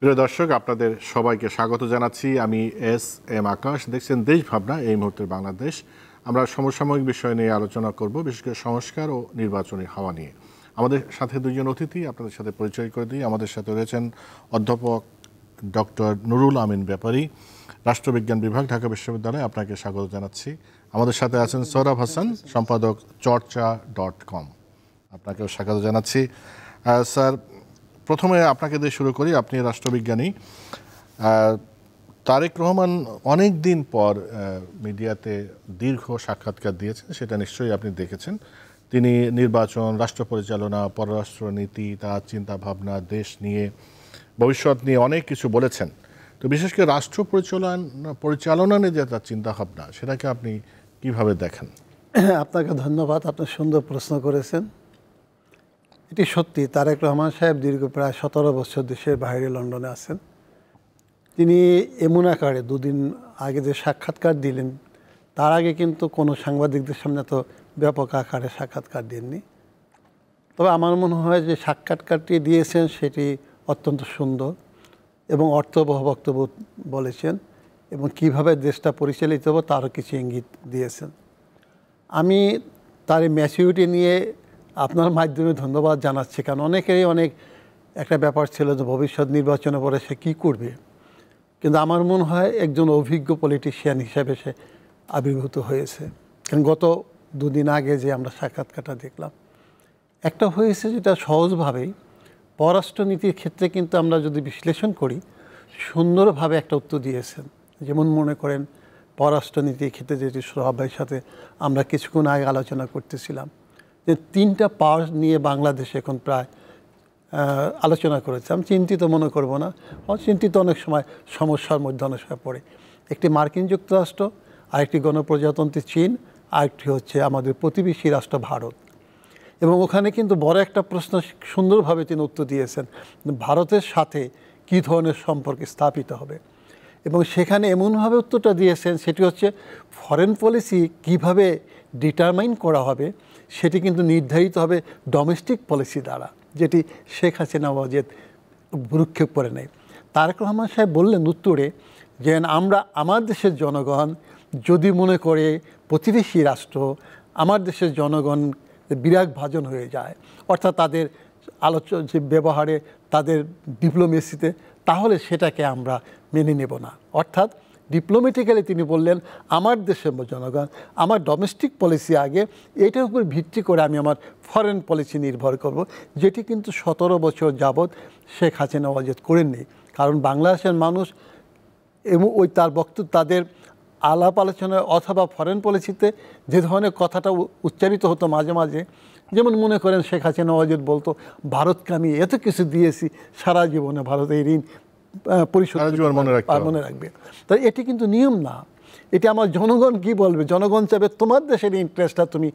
প্রিয় দর্শক, আপনাদের সবাইকে স্বাগত জানাচ্ছি। আমি এস.এম. আকাশ। দেখছেন দেশ ভাবনা, এই মুহূর্তের বাংলাদেশ। আমরা সমসাময়িক বিষয় নিয়ে আলোচনা করব, বিশেষ করে সংস্কার ও নির্বাচনী হাওয়া নিয়ে। আমাদের সাথে দুজন অতিথি, আপনাদের সাথে পরিচয় করে দিই। আমাদের সাথে রয়েছেন অধ্যাপক ডক্টর নুরুল আমিন ব্যাপারী, রাষ্ট্রবিজ্ঞান বিভাগ, ঢাকা বিশ্ববিদ্যালয়। আপনাকে স্বাগত জানাচ্ছি। আমাদের সাথে আছেন সোহরাব হাসান, সম্পাদক চর্চা.com। আপনাকেও স্বাগত জানাচ্ছি। স্যার, প্রথমে আপনাকে দিয়ে শুরু করি। আপনি রাষ্ট্রবিজ্ঞানী। তারেক রহমান অনেক দিন পর মিডিয়াতে দীর্ঘ সাক্ষাৎকার দিয়েছেন, সেটা নিশ্চয়ই আপনি দেখেছেন। তিনি নির্বাচন, রাষ্ট্র পরিচালনা, পররাষ্ট্রনীতি, তার চিন্তাভাবনা, দেশ নিয়ে, ভবিষ্যৎ নিয়ে অনেক কিছু বলেছেন। তো বিশেষ করে রাষ্ট্র পরিচালনা নিয়ে যে তার চিন্তাভাবনা, সেটাকে আপনি কিভাবে দেখেন? আপনাকে ধন্যবাদ, আপনি সুন্দর প্রশ্ন করেছেন। এটি সত্যি, তারেক রহমান সাহেব দীর্ঘ প্রায় 17 বছর দেশের বাইরে লন্ডনে আছেন। তিনি এমন আকারে দুদিন আগে যে সাক্ষাৎকার দিলেন, তার আগে কিন্তু কোনো সাংবাদিকদের সামনে তো ব্যাপক আকারে সাক্ষাৎকার দেননি। তবে আমার মনে হয় যে সাক্ষাৎকারটি দিয়েছেন সেটি অত্যন্ত সুন্দর এবং অর্থবহ বক্তব্য বলেছেন, এবং কিভাবে দেশটা পরিচালিত হবে তারও কিছু ইঙ্গিত দিয়েছেন। আমি তার ম্যাচিউরিটি নিয়ে আপনার মাধ্যমে ধন্যবাদ জানাচ্ছি, কারণ অনেকেরই অনেক একটা ব্যাপার ছিল যে ভবিষ্যৎ নির্বাচনের পরে সে কী করবে, কিন্তু আমার মনে হয় একজন অভিজ্ঞ পলিটিশিয়ান হিসেবে সে আবির্ভূত হয়েছে। কারণ গত দুদিন আগে যে আমরা সাক্ষাৎকারটা দেখলাম, একটা হয়েছে যেটা সহজভাবেই পররাষ্ট্রনীতির ক্ষেত্রে কিন্তু আমরা যদি বিশ্লেষণ করি, সুন্দরভাবে একটা উত্তর দিয়েছেন। যেমন মনে করেন পররাষ্ট্রনীতির ক্ষেত্রে যেটি সবাই সাথে আমরা কিছুক্ষণ আগে আলোচনা করতেছিলাম, যে 3টা পাওয়ার নিয়ে বাংলাদেশ এখন প্রায় আলোচনা করেছে। আমি চিন্তিত মনে করব না, চিন্তিত অনেক সময় সমস্যার মধ্যে অনেক সময় পড়ে। একটি মার্কিন যুক্তরাষ্ট্র, আরেকটি গণপ্রজাতন্ত্রী চীন, আরেকটি হচ্ছে আমাদের প্রতিবেশী রাষ্ট্র ভারত। এবং ওখানে কিন্তু বড় একটা প্রশ্ন সুন্দরভাবে তিনি উত্তর দিয়েছেন, ভারতের সাথে কী ধরনের সম্পর্ক স্থাপিত হবে। এবং সেখানে এমনভাবে উত্তরটা দিয়েছেন, সেটি হচ্ছে ফরেন পলিসি কীভাবে ডিটারমাইন করা হবে সেটি কিন্তু নির্ধারিত হবে ডোমেস্টিক পলিসি দ্বারা, যেটি শেখ হাসিনা ওয়াজেদ ভ্রুক্ষেপ করে নেয়। তারেক রহমান সাহেব বললেন উত্তরে যে আমরা আমার দেশের জনগণ যদি মনে করে প্রতিবেশী রাষ্ট্র আমার দেশের জনগণ বিরাগ ভাজন হয়ে যায়, অর্থাৎ তাদের যে ব্যবহারে, তাদের ডিপ্লোমেসিতে, তাহলে সেটাকে আমরা মেনে নেব না। অর্থাৎ ডিপ্লোম্যাটিক্যালি তিনি বললেন আমার দেশের জনগণ, আমার ডোমেস্টিক পলিসি আগে, এটার উপর ভিত্তি করে আমি আমার ফরেন পলিসি নির্ভর করব, যেটি কিন্তু 17 বছর যাবৎ শেখ হাসিনা ওয়াজেদ করেননি। কারণ বাংলাদেশের মানুষ এবং ওই তার বক্তব্য, তাদের আলাপ আলোচনায় অথবা ফরেন পলিসিতে যে ধরনের কথাটা উচ্চারিত হতো মাঝে মাঝে, যেমন মনে করেন শেখ হাসিনা ওয়াজেদ বলতো ভারতকে আমি এত কিছু দিয়েছি, সারা জীবনে ভারতের ঋণ পরিশোধ মনে রাখবে। তাই এটি কিন্তু নিয়ম না, এটি আমার জনগণ কি বলবে, জনগণ চাইবে তোমার দেশের ইন্টারেস্টটা তুমি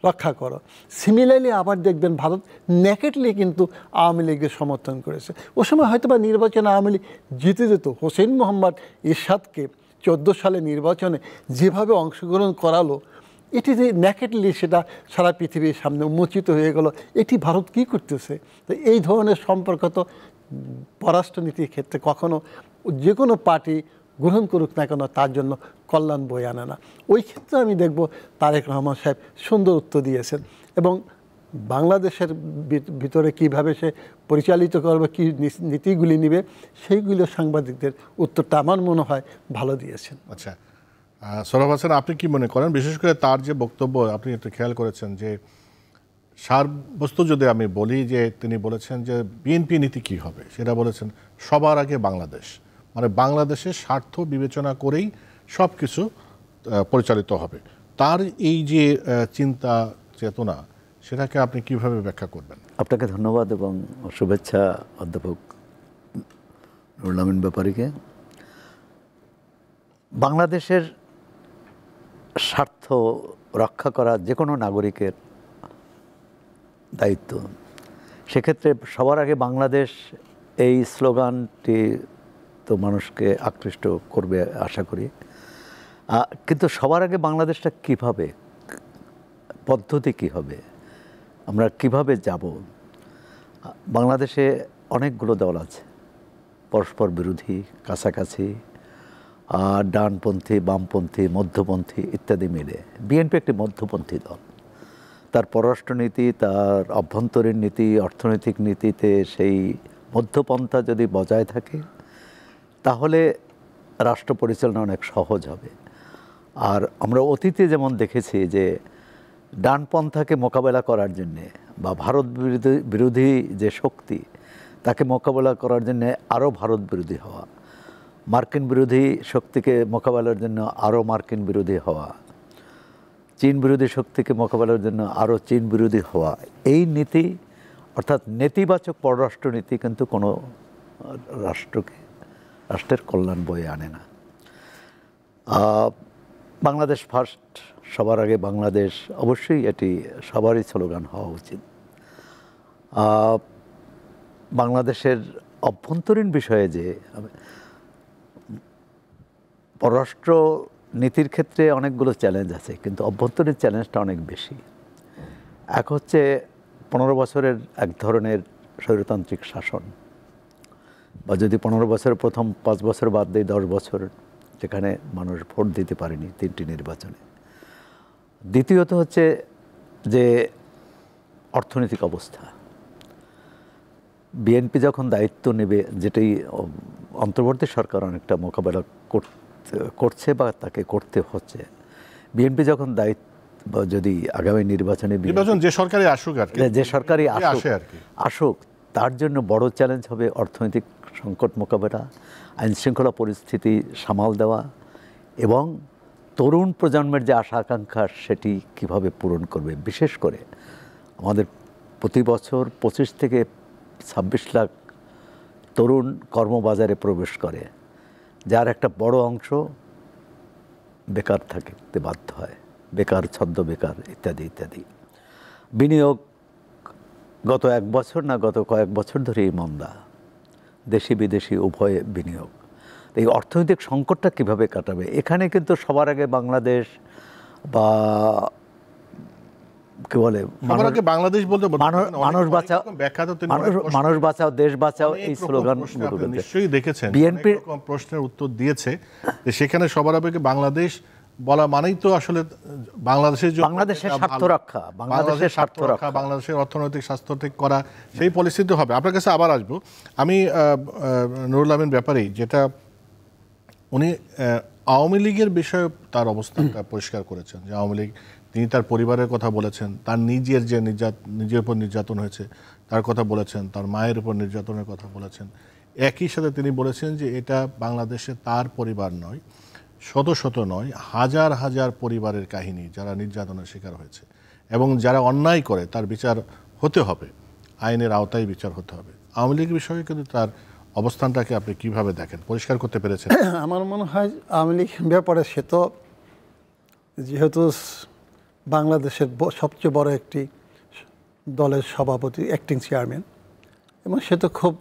রক্ষা করো। সিমিলারলি আবার দেখবেন ভারত নেকেটলি কিন্তু আওয়ামী লীগের সমর্থন করেছে। ও সময় হয়তো বা নির্বাচনে আওয়ামী লীগ জিতে যেত। হোসেন মোহাম্মদ এরশাদকে 14 সালে নির্বাচনে যেভাবে অংশগ্রহণ করালো, এটি যে নেকেটলি সেটা সারা পৃথিবীর সামনে উন্মোচিত হয়ে গেল, এটি ভারত কী করতেছে। তো এই ধরনের সম্পর্ক তো পররাষ্ট্রনীতির ক্ষেত্রে কখনো যে কোনো পার্টি গ্রহণ করুক না কেন তার জন্য কল্যাণ বয়ে আনে না। ওই ক্ষেত্রে আমি দেখব তারেক রহমান সাহেব সুন্দর উত্তর দিয়েছেন, এবং বাংলাদেশের ভিতরে কিভাবে সে পরিচালিত করবে, কী নীতিগুলি নেবে, সেইগুলো সাংবাদিকদের উত্তরটা আমার মনে হয় ভালো দিয়েছেন। আচ্ছা, সোহরাব হাসান, আপনি কি মনে করেন, বিশেষ করে তার যে বক্তব্য আপনি একটু খেয়াল করেছেন, যে সারবস্তু যদি আমি বলি, যে তিনি বলেছেন যে বিএনপি নীতি কী হবে, সেটা বলেছেন সবার আগে বাংলাদেশ, মানে বাংলাদেশের স্বার্থ বিবেচনা করেই সব কিছু পরিচালিত হবে। তার এই যে চিন্তা চেতনা, সেটাকে আপনি কিভাবে ব্যাখ্যা করবেন? আপনাকে ধন্যবাদ এবং শুভেচ্ছা অধ্যাপক নুরুল আমিন ব্যাপারীকে। বাংলাদেশের স্বার্থ রক্ষা করা যে কোনো নাগরিকের দায়িত্ব। সেক্ষেত্রে সবার আগে বাংলাদেশ এই স্লোগানটি তো মানুষকে আকৃষ্ট করবে আশা করি। কিন্তু সবার আগে বাংলাদেশটা কিভাবে, পদ্ধতি কী হবে, আমরা কিভাবে যাব? বাংলাদেশে অনেকগুলো দল আছে, পরস্পর বিরোধী, কাছাকাছি, ডানপন্থী, বামপন্থী, মধ্যপন্থী ইত্যাদি মিলে। বিএনপি একটি মধ্যপন্থী দল। তার পররাষ্ট্রনীতি, তার অভ্যন্তরীণ নীতি, অর্থনৈতিক নীতিতে সেই মধ্যপন্থা যদি বজায় থাকে তাহলে রাষ্ট্র পরিচালনা অনেক সহজ হবে। আর আমরা অতীতে যেমন দেখেছি যে ডানপন্থাকে মোকাবেলা করার জন্যে বা ভারত বিরোধী যে শক্তি তাকে মোকাবেলা করার জন্য আরও ভারত বিরোধী হওয়া, মার্কিন বিরোধী শক্তিকে মোকাবেলার জন্য আরও মার্কিন বিরোধী হওয়া, চীন বিরোধী শক্তিকে মোকাবেলার জন্য আরও চীন বিরোধী হওয়া, এই নীতি অর্থাৎ নেতিবাচক পররাষ্ট্রনীতি কিন্তু কোনো রাষ্ট্রের কল্যাণ বয়ে আনে না। বাংলাদেশ ফার্স্ট, সবার আগে বাংলাদেশ, অবশ্যই এটি সবারই স্লোগান হওয়া উচিত। বাংলাদেশের অভ্যন্তরীণ বিষয়ে যে পররাষ্ট্র নীতির ক্ষেত্রে অনেকগুলো চ্যালেঞ্জ আছে, কিন্তু অভ্যন্তরীণ চ্যালেঞ্জটা অনেক বেশি। এক হচ্ছে 15 বছরের এক ধরনের স্বৈরতান্ত্রিক শাসন, বা যদি 15 বছরের প্রথম 5 বছর বাদ দেয় 10 বছর যেখানে মানুষ ভোট দিতে পারেনি 3টি নির্বাচনে। দ্বিতীয়ত হচ্ছে যে অর্থনৈতিক অবস্থা। বিএনপি যখন দায়িত্ব নেবে, যেটি অন্তর্বর্তী সরকার অনেকটা মোকাবেলা করছে বা তাকে করতে হচ্ছে, বিএনপি যখন দায়িত্ব যদি আগামী নির্বাচন যে সরকারি আসুক আর কি, যে সরকারি আসুক, তার জন্য বড় চ্যালেঞ্জ হবে অর্থনৈতিক সংকট মোকাবেলা, আইনশৃঙ্খলা পরিস্থিতি সামাল দেওয়া এবং তরুণ প্রজন্মের যে আশা আকাঙ্ক্ষা সেটি কিভাবে পূরণ করবে। বিশেষ করে আমাদের প্রতি বছর 25 থেকে 26 লাখ তরুণ কর্মবাজারে প্রবেশ করে, যার একটা বড় অংশ বেকার থাকতে বাধ্য হয়, বেকার, ছদ্ম বেকার ইত্যাদি ইত্যাদি। বিনিয়োগ গত 1 বছর না গত কয়েক বছর ধরেই মন্দা, দেশি বিদেশি উভয় বিনিয়োগ। এই অর্থনৈতিক সংকটটা কিভাবে কাটাবে, এখানে কিন্তু সবার আগে বাংলাদেশ বা কি বলে বাংলাদেশ বলতে মানুষ বাঁচাও দেশ বাঁচাও এই স্লোগান নিশ্চয়ই দেখেছেন। বিএনপি প্রশ্নের উত্তর দিয়েছে যে সেখানে সবার আগে বাংলাদেশ বলা মানেই তো আসলে বাংলাদেশের স্বার্থ রক্ষা, বাংলাদেশের স্বার্থ রক্ষা, বাংলাদেশের অর্থনৈতিক স্বাস্থ্য ঠিক করা, সেই পরিস্থিতি হবে। আপনার কাছে আবার আসবো আমি। নুরুল আমিন ব্যাপারী, যেটা উনি আওয়ামী লীগের বিষয়ে তার অবস্থানটা পরিষ্কার করেছেন, যে আওয়ামী লীগ, তিনি তার পরিবারের কথা বলেছেন, তার নিজের যে নিজের উপর নির্যাতন হয়েছে তার কথা বলেছেন, তার মায়ের উপর নির্যাতনের কথা বলেছেন। একই সাথে তিনি বলেছেন যে এটা বাংলাদেশে তার পরিবার নয়, শত শত নয়, হাজার হাজার পরিবারের কাহিনী যারা নির্যাতনের শিকার হয়েছে, এবং যারা অন্যায় করে তার বিচার হতে হবে, আইনের আওতায় বিচার হতে হবে। আওয়ামী লীগের বিষয়ে কিন্তু তার অবস্থানটাকে আপনি কিভাবে দেখেন, পরিষ্কার করতে পেরেছেন? আমার মনে হয় আওয়ামী লীগ ব্যাপারে সে তো যেহেতু বাংলাদেশের সবচেয়ে বড় একটি দলের সভাপতি, অ্যাক্টিং চেয়ারম্যান, এবং সে তো খুব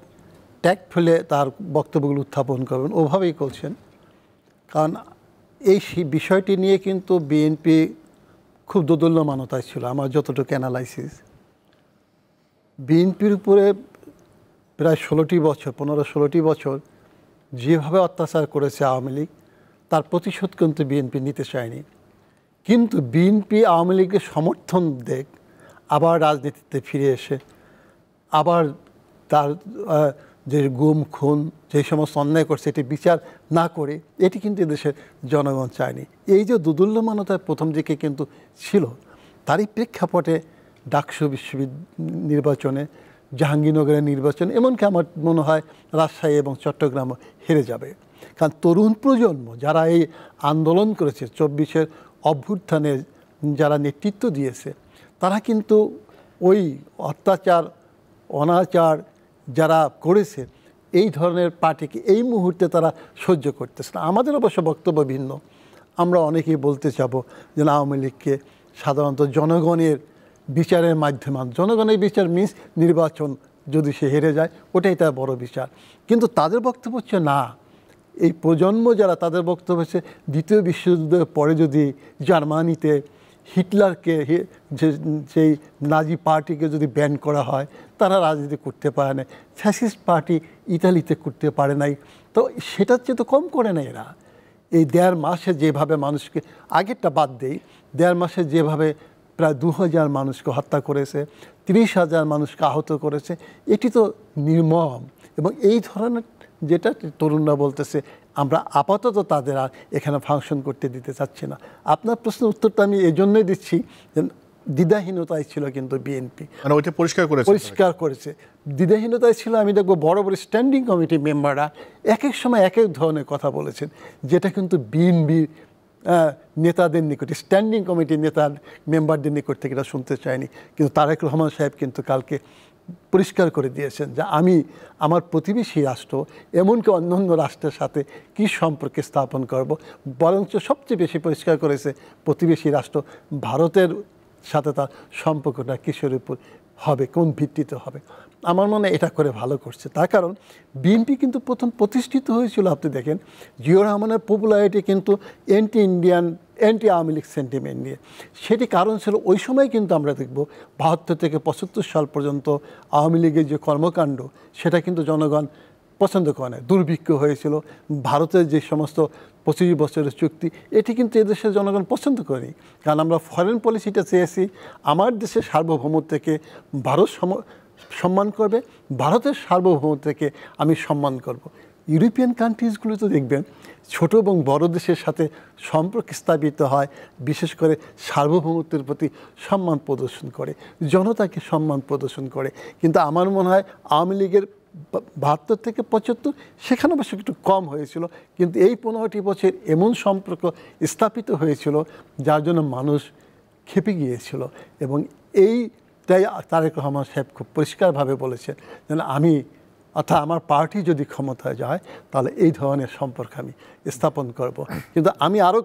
ট্যাক্টফুলি তার বক্তব্যগুলো উত্থাপন করবেন, ওভাবেই করছেন। কারণ এই বিষয়টি নিয়ে কিন্তু বিএনপি খুব দোদুল্যমানতায় ছিল। আমার যতটুকু অ্যানালাইসিস, বিএনপির উপরে প্রায় 15-16টি বছর যেভাবে অত্যাচার করেছে আওয়ামী লীগ, তার প্রতিশোধ কিন্তু বিএনপি নিতে চায়নি। কিন্তু বিএনপি আওয়ামী লীগের সমর্থন দেখ, আবার রাজনীতিতে ফিরে এসে আবার তার যে গুম খুন যে সমস্ত অন্যায় করছে এটি বিচার না করে, এটি কিন্তু দেশের জনগণ চায়নি। এই যে দোদুল্যমানতার প্রথম দিকে কিন্তু ছিল, তারই প্রেক্ষাপটে ডাকসু নির্বাচনে, জাহাঙ্গীরনগরের নির্বাচনে, এমনকি আমার মনে হয় রাজশাহী এবং চট্টগ্রামও হেরে যাবে। কারণ তরুণ প্রজন্ম যারা এই আন্দোলন করেছে, 24-এর অভ্যুত্থানে যারা নেতৃত্ব দিয়েছে, তারা কিন্তু ওই অত্যাচার অনাচার যারা করেছে এই ধরনের পার্টিকে এই মুহূর্তে তারা সহ্য করতেছে না। আমাদের অবশ্য বক্তব্য ভিন্ন। আমরা অনেকেই বলতে চাবো যে আওয়ামী লীগকে সাধারণত জনগণের বিচারের মাধ্যমে, জনগণের বিচার মিন্স নির্বাচন, যদি সে হেরে যায় ওটাই তার বড় বিচার। কিন্তু তাদের বক্তব্য হচ্ছে না, এই প্রজন্ম যারা, তাদের বক্তব্য হচ্ছে দ্বিতীয় বিশ্বযুদ্ধের পরে যদি জার্মানিতে হিটলারকে যেই নাজি পার্টিকে যদি ব্যান করা হয়, তারা রাজনীতি করতে পারে না। ফ্যাসিস্ট পার্টি ইতালিতে করতে পারে নাই, তো সেটার চেয়ে তো কম করে না এরা। এই 1.5 মাসে যেভাবে মানুষকে, আগেরটা বাদ দেই, 1.5 মাসে যেভাবে প্রায় 2000 মানুষকে হত্যা করেছে, 30,000 মানুষকে আহত করেছে, এটি তো নির্মম। এবং এই ধরনের যেটা তরুণরা বলতেছে, আমরা আপাতত তাদের আর এখানে ফাংশন করতে দিতে চাচ্ছি না। আপনার প্রশ্নের উত্তরটা আমি এই জন্যই দিচ্ছি যে দ্বিধাহীনতায় ছিল কিন্তু বিএনপি, মানে ওইটা পরিষ্কার করেছে। দ্বিধাহীনতায় ছিল। আমি দেখবো বড় বড় স্ট্যান্ডিং কমিটি মেম্বাররা এক এক সময় এক এক ধরনের কথা বলেছেন, যেটা কিন্তু বিএনপির নেতাদের নিকটে, স্ট্যান্ডিং কমিটির নেতার মেম্বারদের নিকট থেকে এটা শুনতে চাইনি। কিন্তু তারেক রহমান সাহেব কিন্তু কালকে পরিষ্কার করে দিয়েছেন যে আমি আমার প্রতিবেশী রাষ্ট্র, এমনকি অন্যান্য রাষ্ট্রের সাথে কী সম্পর্কে স্থাপন করব। বরঞ্চ সবচেয়ে বেশি পরিষ্কার করেছে প্রতিবেশী রাষ্ট্র ভারতের সাথে তার সম্পর্কটা কিসের উপর হবে, কোন ভিত্তিতে হবে। আমার মনে হয় এটা করে ভালো করছে। তার কারণ বিএনপি কিন্তু প্রথম প্রতিষ্ঠিত হয়েছিল, আপনি দেখেন জিয়াউর রহমানের পপুলারিটি কিন্তু anti Indian, anti Awami League sentiment নিয়ে। সেটি কারণ ছিল ওই সময় কিন্তু আমরা দেখব 72 থেকে 75 সাল পর্যন্ত আওয়ামী লীগের যে কর্মকাণ্ড, সেটা কিন্তু জনগণ পছন্দ করে না। দুর্ভিক্ষ হয়েছিল, ভারতের যে সমস্ত 25 বছরের চুক্তি, এটি কিন্তু এদেশের জনগণ পছন্দ করেনি। কারণ আমরা ফরেন পলিসিটা চেয়েছি, আমার দেশের সার্বভৌমত্ব থেকে ভারত সম্মান করবে, ভারতের সার্বভৌমত্ব থেকে আমি সম্মান করব। ইউরোপিয়ান কান্ট্রিজগুলো তো দেখবেন ছোট এবং বড় দেশের সাথে সম্পর্ক স্থাপিত হয়, বিশেষ করে সার্বভৌমত্বের প্রতি সম্মান প্রদর্শন করে, জনতাকে সম্মান প্রদর্শন করে। কিন্তু আমার মনে হয় আওয়ামী লীগের 72 থেকে 75 সেখানে অবশ্য একটু কম হয়েছিল, কিন্তু এই 15টি বছর এমন সম্পর্ক স্থাপিত হয়েছিল যার জন্য মানুষ খেপে গিয়েছিল। এবং এইটাই তারেক রহমান সাহেব খুব পরিষ্কারভাবে বলেছেন যেন আমি, অর্থাৎ আমার পার্টি যদি ক্ষমতায় যায় তাহলে এই ধরনের সম্পর্ক আমি স্থাপন করব। কিন্তু আমি আরও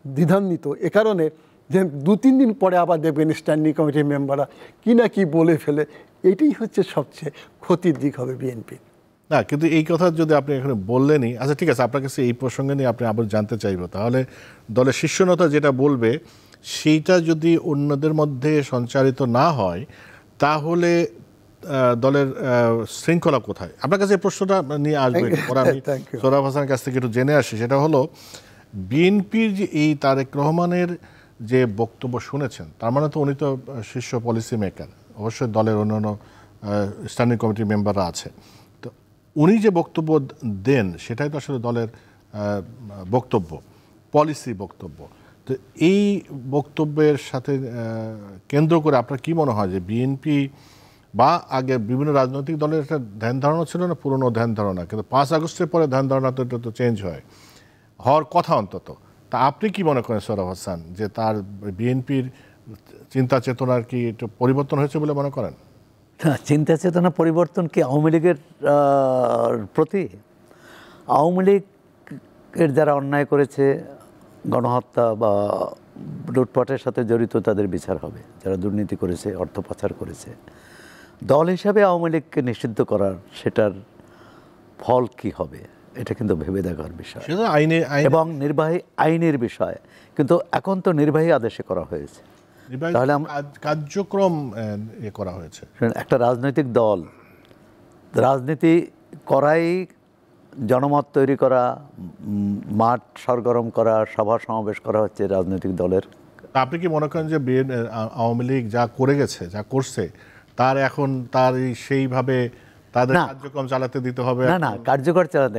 দ্বিধান্বিত এ কারণে যে 2-3 দিন পরে আবার দেখবেন স্ট্যান্ডিং কমিটির মেম্বাররা কি না কি বলে ফেলে। এটাই হচ্ছে সবচেয়ে ক্ষতির দিক হবে বিএনপি। না, কিন্তু এই কথা যদি আপনি এখানে বললেনই, আচ্ছা ঠিক আছে, আপনার কাছে এই প্রসঙ্গে নিয়ে আপনি আবার জানতে চাইব। তাহলে দলের শীর্ষ নেতা যেটা বলবে সেইটা যদি অন্যদের মধ্যে সঞ্চারিত না হয়, তাহলে দলের শৃঙ্খলা কোথায়? আপনার কাছে এই প্রশ্নটা নিয়ে আসবে, পরে আমি সোহরাব হাসানের কাছ থেকে একটু জেনে আসি। সেটা হলো বিএনপির যে এই তারেক রহমানের যে বক্তব্য শুনেছেন, তার মানে তো উনি তো শীর্ষ পলিসি মেকার, অবশ্যই দলের অন্যান্য স্ট্যান্ডিং কমিটির মেম্বাররা আছে, তো উনি যে বক্তব্য দেন সেটাই তো আসলে দলের বক্তব্য, পলিসি বক্তব্য। তো এই বক্তব্যের সাথে কেন্দ্র করে আপনার কি মনে হয় যে বিএনপি বা আগে বিভিন্ন রাজনৈতিক দলের একটা ধ্যান ধারণা ছিল না, পুরনো ধ্যান ধারণা, কিন্তু 5 আগস্টের পরে ধ্যান ধারণা তো চেঞ্জ হওয়ার কথা অন্তত। তা আপনি কি মনে করেন সোহরাব হাসান, যে তার বিএনপির চিন্তা চেতনার কি একটু পরিবর্তন হয়েছে বলে মনে করেন? চিন্তা চেতনা পরিবর্তন কি আওয়ামী লীগের প্রতি? আওয়ামী লীগের যারা অন্যায় করেছে, গণহত্যা বা লুটপাটের সাথে জড়িত, তাদের বিচার হবে। যারা দুর্নীতি করেছে, অর্থ পাচার করেছে, দল হিসাবে আওয়ামী লীগকে নিষিদ্ধ করার, সেটার ফল কি হবে এটা কিন্তু ভেবে দেখার বিষয়, এবং নির্বাহী আইনের বিষয়। কিন্তু এখন তো নির্বাহী আদেশে করা হয়েছে, তাহলে কার্যক্রম করা হয়েছে। একটা রাজনৈতিক দল রাজনীতি করাই, জনমত তৈরি করা, মাঠ সরগরম করা, সভা সমাবেশ করা হচ্ছে রাজনৈতিক দলের। আপনি কি মনে করেন যে আওয়ামী লীগ যা করে গেছে, যা করছে, তার এখন তার সেইভাবে তাদের কার্যক্রম চালাতে দিতে হবে? না, কার্যকর চালাতে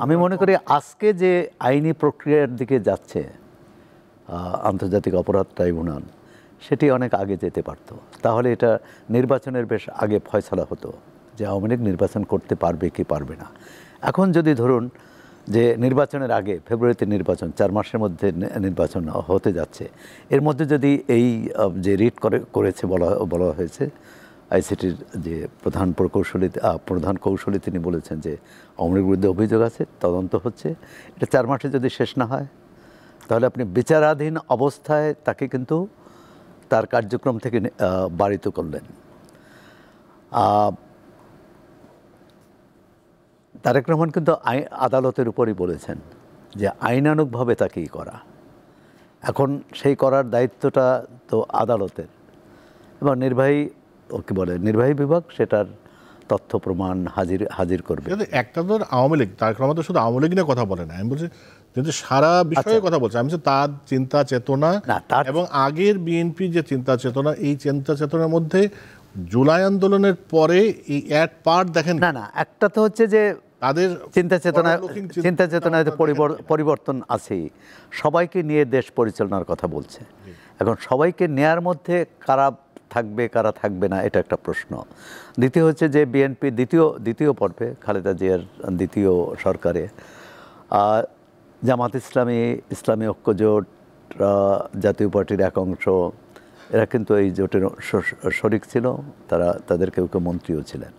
আমি মনে করি আজকে যে আইনি প্রক্রিয়ার দিকে যাচ্ছে আন্তর্জাতিক অপরাধ ট্রাইব্যুনাল, সেটি অনেক আগে যেতে পারত। তাহলে এটা নির্বাচনের বেশ আগে ফয়সালা হতো যে আওয়ামী লীগ নির্বাচন করতে পারবে কি পারবে না। এখন যদি ধরুন যে নির্বাচনের আগে, ফেব্রুয়ারিতে নির্বাচন, 4 মাসের মধ্যে নির্বাচন হতে যাচ্ছে, এর মধ্যে যদি এই যে রিট করেছে বলা হয়েছে, আইসিটির যে প্রধান কৌশলী তিনি বলেছেন যে আওয়ামী লীগের বিরুদ্ধে অভিযোগ আছে, তদন্ত হচ্ছে, এটা 4 মাসে যদি শেষ না হয়, তাহলে আপনি বিচারাধীন অবস্থায় তাকে কিন্তু তার কার্যক্রম থেকে বারিত করলেন। তারেক রহমান কিন্তু আদালতের উপরই বলেছেন যে আইনানুগভাবে তাকেই করা। এখন সেই করার দায়িত্বটা তো আদালতের, এবং নির্বাহী বিভাগ সেটার তথ্য প্রমাণ হাজির করবে। একটা তো আওয়ামী লীগ, তারেক রহমান তো শুধু আওয়ামী লীগ নিয়ে কথা বলে না, আমি বলছি কিন্তু সারা বিষয়ে কথা বলছে। আমি তার চিন্তা চেতনা এবং আগের বিএনপি যে চিন্তা চেতনা, এই চিন্তা চেতনার মধ্যে জুলাই আন্দোলনের পরে এই পার্ট দেখেন না একটা তো হচ্ছে যে তাদের চিন্তা চেতনায় পরিবর্তন আছেই। সবাইকে নিয়ে দেশ পরিচালনার কথা বলছে। এখন সবাইকে নেয়ার মধ্যে কারা থাকবে কারা থাকবে না এটা একটা প্রশ্ন। দ্বিতীয় হচ্ছে যে বিএনপি দ্বিতীয় পর্বে খালেদা জিয়ার দ্বিতীয় সরকারে জামাত ইসলামী ঐক্যজোট, জাতীয় পার্টির এক অংশ, এরা কিন্তু এই জোটের শরিক ছিল, তাদের কেউ কেউ মন্ত্রীও ছিলেন।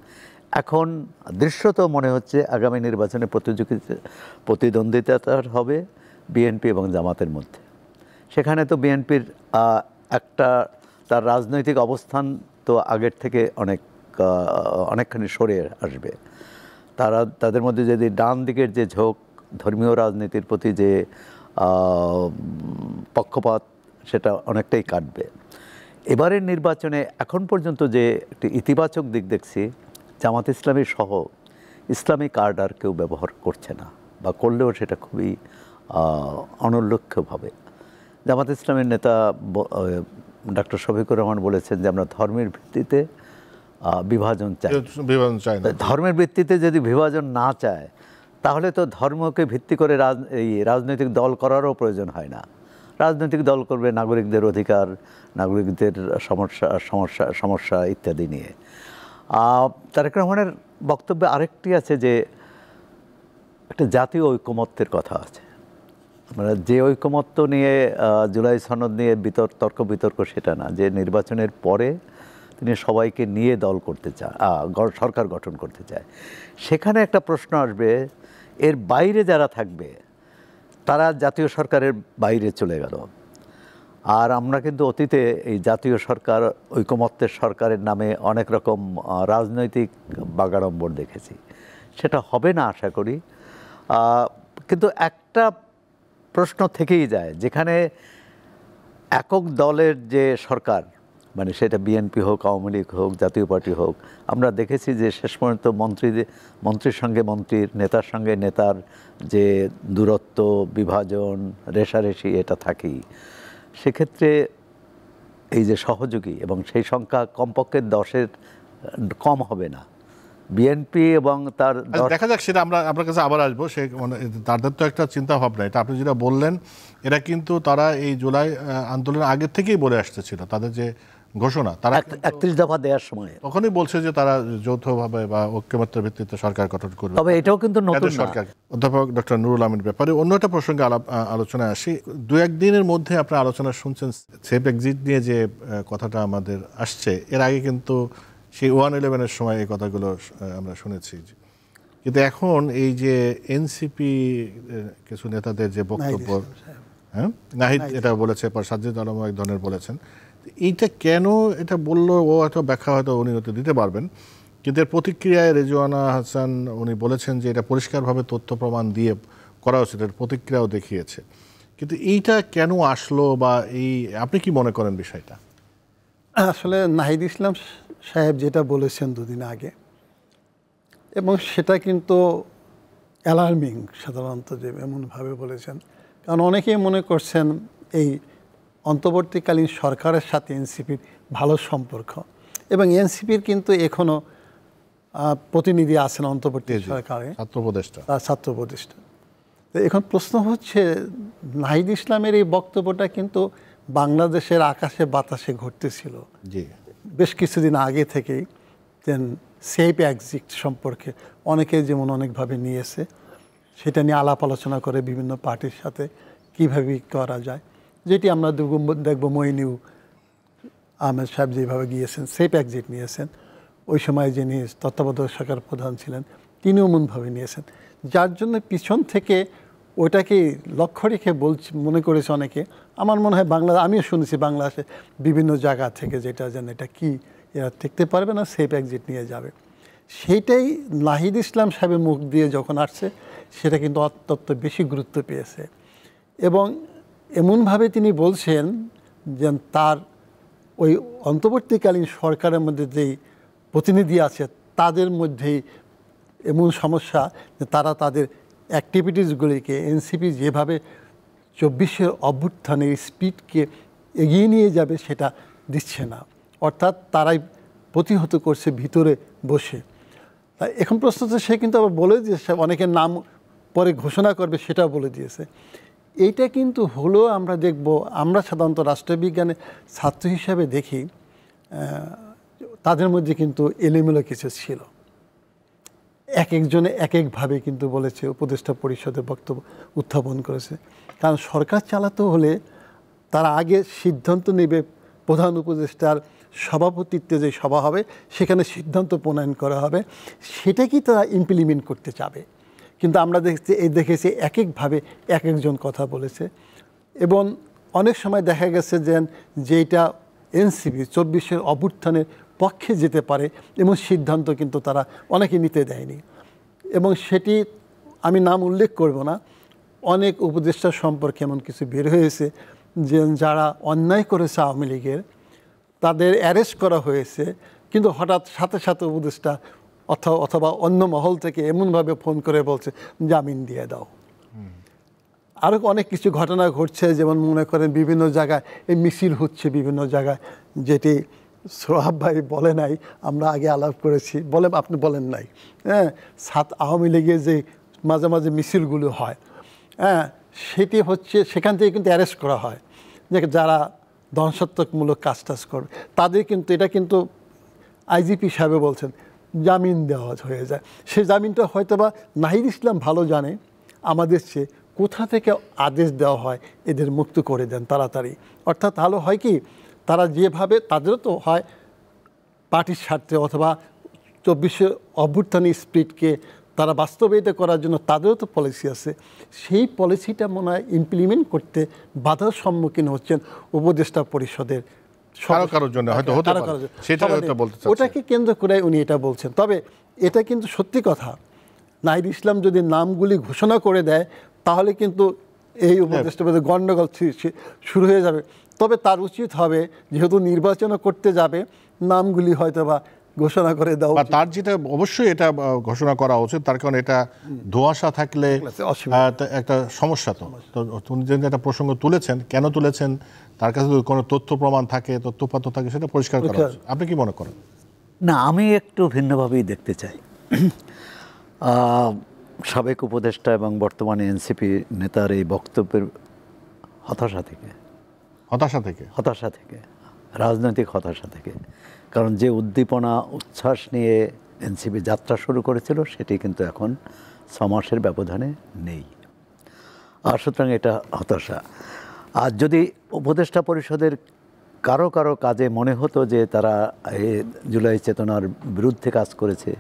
এখন দৃশ্যত মনে হচ্ছে আগামী নির্বাচনে প্রতিদ্বন্দ্বিতা হবে বিএনপি এবং জামাতের মধ্যে। সেখানে তো বিএনপির একটা তার রাজনৈতিক অবস্থান তো আগের থেকে অনেকখানি সরে আসবে। তাদের মধ্যে যদি ডান দিকের যে ঝোঁক, ধর্মীয় রাজনীতির প্রতি যে পক্ষপাত, সেটা অনেকটাই কাটবে। এবারের নির্বাচনে এখন পর্যন্ত যে একটি ইতিবাচক দিক দেখছি, জামাত ইসলামী সহ ইসলামী কার্ড আর কেউ ব্যবহার করছে না, বা করলেও সেটা খুবই অনলক্ষ্যভাবে। জামাত ইসলামের নেতা ডক্টর শফিকুর রহমান বলেছেন যে আমরা ধর্মের ভিত্তিতে বিভাজন চাই। ধর্মের ভিত্তিতে যদি বিভাজন না চায় তাহলে তো ধর্মকে ভিত্তি করে এই রাজনৈতিক দল করারও প্রয়োজন হয় না। রাজনৈতিক দল করবে নাগরিকদের অধিকার, নাগরিকদের সমস্যা ইত্যাদি নিয়ে। তারেক রহমানের বক্তব্যে আরেকটি আছে যে একটা জাতীয় ঐকমত্যের কথা আছে। মানে যে ঐকমত্য নিয়ে জুলাই সনদ নিয়ে তর্ক বিতর্ক সেটা না, যে নির্বাচনের পরে তিনি সবাইকে নিয়ে দল করতে চায়, সরকার গঠন করতে চায়। সেখানে একটা প্রশ্ন আসবে, এর বাইরে যারা থাকবে তারা জাতীয় সরকারের বাইরে চলে গেল। আর আমরা কিন্তু অতীতে এই জাতীয় সরকার, ঐকমত্যের সরকারের নামে অনেক রকম রাজনৈতিক বাগাড়ম্বর দেখেছি। সেটা হবে না আশা করি। কিন্তু একটা প্রশ্ন থেকেই যায়, যেখানে একক দলের যে সরকার, মানে সেটা বিএনপি হোক, আওয়ামী লীগ হোক, জাতীয় পার্টি হোক, আমরা দেখেছি যে শেষ পর্যন্ত মন্ত্রীর সঙ্গে মন্ত্রীর, নেতার সঙ্গে নেতার যে দূরত্ব, বিভাজন, রেষারেষি, এটা থাকেই। সেক্ষেত্রে এই যে সহযোগী, এবং সেই সংখ্যা কমপক্ষে 10-এর কম হবে না। বিএনপি এবং তার দেখা যাক, সেটা আমরা আপনার কাছে আবার আসবো। সে তাদের তো একটা চিন্তা ভাবনা, এটা আপনি যেটা বললেন, এরা কিন্তু তারা এই জুলাই আন্দোলনের আগের থেকেই বলে আসতেছিল, তাদের যে ঘোষণা, তারা 31 দফা দেওয়ার সময় তখনই বলছে যে তারা যৌথভাবে বা ঐক্যমত্যের ভিত্তিতে সরকার গঠন করবে। তবে এটাও কিন্তু নতুন সরকার। অধ্যাপক ডক্টর নুরুল আমিন ব্যাপারে অন্য একটা প্রসঙ্গে আলোচনায় আসি। 2-1 দিনের মধ্যে আপনার আলোচনা শুনছেন সেফ এক্সিট নিয়ে যে কথাটা আমাদের আসছে, এর আগে কিন্তু সেই 1/11-এর সময় এই কথাগুলো আমরা শুনেছি। কিন্তু এখন এই যে এনসিপি কিছু নেতাদের যে বক্তব্য, হ্যাঁ, নাহিদ এটা বলেছে, পর সাজ্জাদ আলম এক ধরনের বলেছেন, এইটা কেন এটা বললো, ও হয়তো ব্যাখ্যা হয়তো উনি হয়তো দিতে পারবেন। কিন্তু এর প্রতিক্রিয়ায় রেজওয়ানা হাসান উনি বলেছেন যে এটা পরিষ্কারভাবে তথ্য প্রমাণ দিয়ে করা উচিত, এর প্রতিক্রিয়াও দেখিয়েছে। কিন্তু এইটা কেন আসলো, বা আপনি কি মনে করেন বিষয়টা? আসলে নাহিদ ইসলাম সাহেব যেটা বলেছেন 2 দিন আগে, এবং সেটা কিন্তু অ্যালার্মিং সাধারণত, যে এমনভাবে বলেছেন। কারণ অনেকেই মনে করছেন এই অন্তর্বর্তীকালীন সরকারের সাথে এনসিপির ভালো সম্পর্ক, এবং এনসিপির কিন্তু এখনও প্রতিনিধি আছেন অন্তর্বর্তী সরকারে, ছাত্র উপদেষ্টা। তো এখন প্রশ্ন হচ্ছে, নাহিদ ইসলামের এই বক্তব্যটা কিন্তু বাংলাদেশের আকাশে বাতাসে ঘটতেছিল বেশ কিছুদিন আগে থেকেই, দেন সেফ এক্সিট সম্পর্কে অনেকে যেমন অনেকভাবে নিয়েছে, সেটা নিয়ে আলাপ আলোচনা করে বিভিন্ন পার্টির সাথে কীভাবে করা যায়, যেটি আমরা দেখব মইনুল আহমেদ সাহেব যেভাবে গিয়েছেন, সেফ এক্সিট নিয়েছেন। ওই সময় যিনি তত্ত্বাবধায়ক সরকার প্রধান ছিলেন তিনিও এমনভাবে নিয়েছেন, যার জন্য পিছন থেকে ওটাকে লক্ষ্য রেখে মনে করেছে অনেকে। আমার মনে হয় আমিও শুনেছি বাংলাদেশে বিভিন্ন জায়গা থেকে, যেটা যেন এটা কি এরা টিকতে পারবে না, সেফ এক্সিট নিয়ে যাবে। সেইটাই নাহিদ ইসলাম সাহেবের মুখ দিয়ে যখন আসছে সেটা কিন্তু অত্যন্ত বেশি গুরুত্ব পেয়েছে। এবং এমনভাবে তিনি বলছেন যে তার ওই অন্তর্বর্তীকালীন সরকারের মধ্যে যেই প্রতিনিধি আছে তাদের মধ্যেই এমন সমস্যা যে তারা তাদের অ্যাক্টিভিটিসগুলিকে এনসিপি যেভাবে 24-এর অভ্যুত্থানের স্পিডকে এগিয়ে নিয়ে যাবে সেটা দিচ্ছে না, অর্থাৎ তারাই প্রতিহত করছে ভিতরে বসে। এখন প্রশ্ন হচ্ছে সে কিন্তু আবার বলে দিয়েছে অনেকের নাম পরে ঘোষণা করবে সেটাও বলে দিয়েছে। এইটা কিন্তু হলো আমরা দেখব, আমরা সাধারণত রাষ্ট্রবিজ্ঞানে ছাত্র হিসাবে দেখি তাদের মধ্যে কিন্তু এলোমেলো কিছু ছিল, এক একজনে এক একভাবে কিন্তু বলেছে, উপদেষ্টা পরিষদের বক্তব্য উত্থাপন করেছে। কারণ সরকার চালাতে হলে তারা আগে সিদ্ধান্ত নেবে, প্রধান উপদেষ্টার সভাপতিত্বে যে সভা হবে সেখানে সিদ্ধান্ত প্রণয়ন করা হবে, সেটা কি তারা ইমপ্লিমেন্ট করতে চাবে। কিন্তু আমরা দেখেছি এক একভাবে এক একজন কথা বলেছে এবং অনেক সময় দেখা গেছে যেটা এনসিপি 24-এর অভ্যুত্থানের পক্ষে যেতে পারে এমন সিদ্ধান্ত কিন্তু তারা অনেকে নিতে দেয়নি। এবং সেটি আমি নাম উল্লেখ করব না, অনেক উপদেষ্টা সম্পর্কে এমন কিছু বের হয়েছে যে যারা অন্যায় করেছে আওয়ামী লীগের তাদের অ্যারেস্ট করা হয়েছে, কিন্তু হঠাৎ সাথে সাথে উপদেষ্টা অথবা অন্য মহল থেকে এমনভাবে ফোন করে বলছে জামিন দিয়ে দাও। আরও অনেক কিছু ঘটনা ঘটছে, যেমন মনে করেন বিভিন্ন জায়গায় এই মিছিল হচ্ছে বিভিন্ন জায়গায়, যেটি সোহাব ভাই বলে নাই, আমরা আগে আলাপ করেছি, আপনি বলেন নাই, হ্যাঁ, আওয়ামী লীগের যে মাঝে মাঝে মিছিলগুলো হয়, হ্যাঁ, সেটি হচ্ছে সেখান থেকে কিন্তু অ্যারেস্ট করা হয়, যে যারা ধ্বংসাত্মকমূলক কাজ করবে তাদের কিন্তু এটা কিন্তু আইজিপি সাহেব বলছেন জামিন দেওয়া হয়ে যায়। সে জামিনটা হয়তো বা নাহিদ ইসলাম ভালো জানে আমাদের চেয়ে কোথা থেকে আদেশ দেওয়া হয় এদের মুক্ত করে দেন তাড়াতাড়ি। অর্থাৎ ভালো হয় কি, তারা যেভাবে তাদেরও তো হয় পার্টির স্বার্থে অথবা 24-এর অভ্যুত্থানের স্পিডকে তারা বাস্তবায়িত করার জন্য তাদেরও তো পলিসি আছে, সেই পলিসিটা মনে হয় ইমপ্লিমেন্ট করতে বাধার সম্মুখীন হচ্ছেন উপদেষ্টা পরিষদের কারোর জন্য হয়তো হতে পারে, সেটা হয়তো বলতে চাচ্ছেন। ওটাকে কেন্দ্র করে উনি এটা বলছেন। তবে এটা কিন্তু সত্যি কথা, নাহিদ ইসলাম যদি নামগুলি ঘোষণা করে দেয় তাহলে কিন্তু এই উপদেষ্টা গণ্ডগোল শুরু হয়ে যাবে। তবে তার উচিত হবে, যেহেতু নির্বাচনও করতে যাবে, নামগুলি হয়তো বা ঘোষণা করে দাও। তার যেটা অবশ্যই এটা ঘোষণা করা উচিত, তার কারণ এটা ধোঁয়াশা থাকলে একটা সমস্যা। তো উনি যে একটা প্রসঙ্গ তুলেছেন, কেন তুলেছেন, তার কাছে যদি কোনো তথ্য প্রমাণ থাকে, তথ্যপাত্র থাকে, সেটা পরিষ্কার করা উচিত। আপনি কি মনে করেন? না, আমি একটু ভিন্নভাবেই দেখতে চাই। সাবেক উপদেষ্টা এবং বর্তমানে এনসিপি নেতার এই বক্তব্যের হতাশা থেকে রাজনৈতিক হতাশা থেকে, কারণ যে উদ্দীপনা উচ্ছ্বাস নিয়ে এনসিপি যাত্রা শুরু করেছিল সেটি কিন্তু এখন 6 মাসের ব্যবধানে নেই। আর সুতরাং এটা হতাশা। আর যদি উপদেষ্টা পরিষদের কারো কাজে মনে হতো যে তারা জুলাই চেতনার বিরুদ্ধে কাজ করেছে,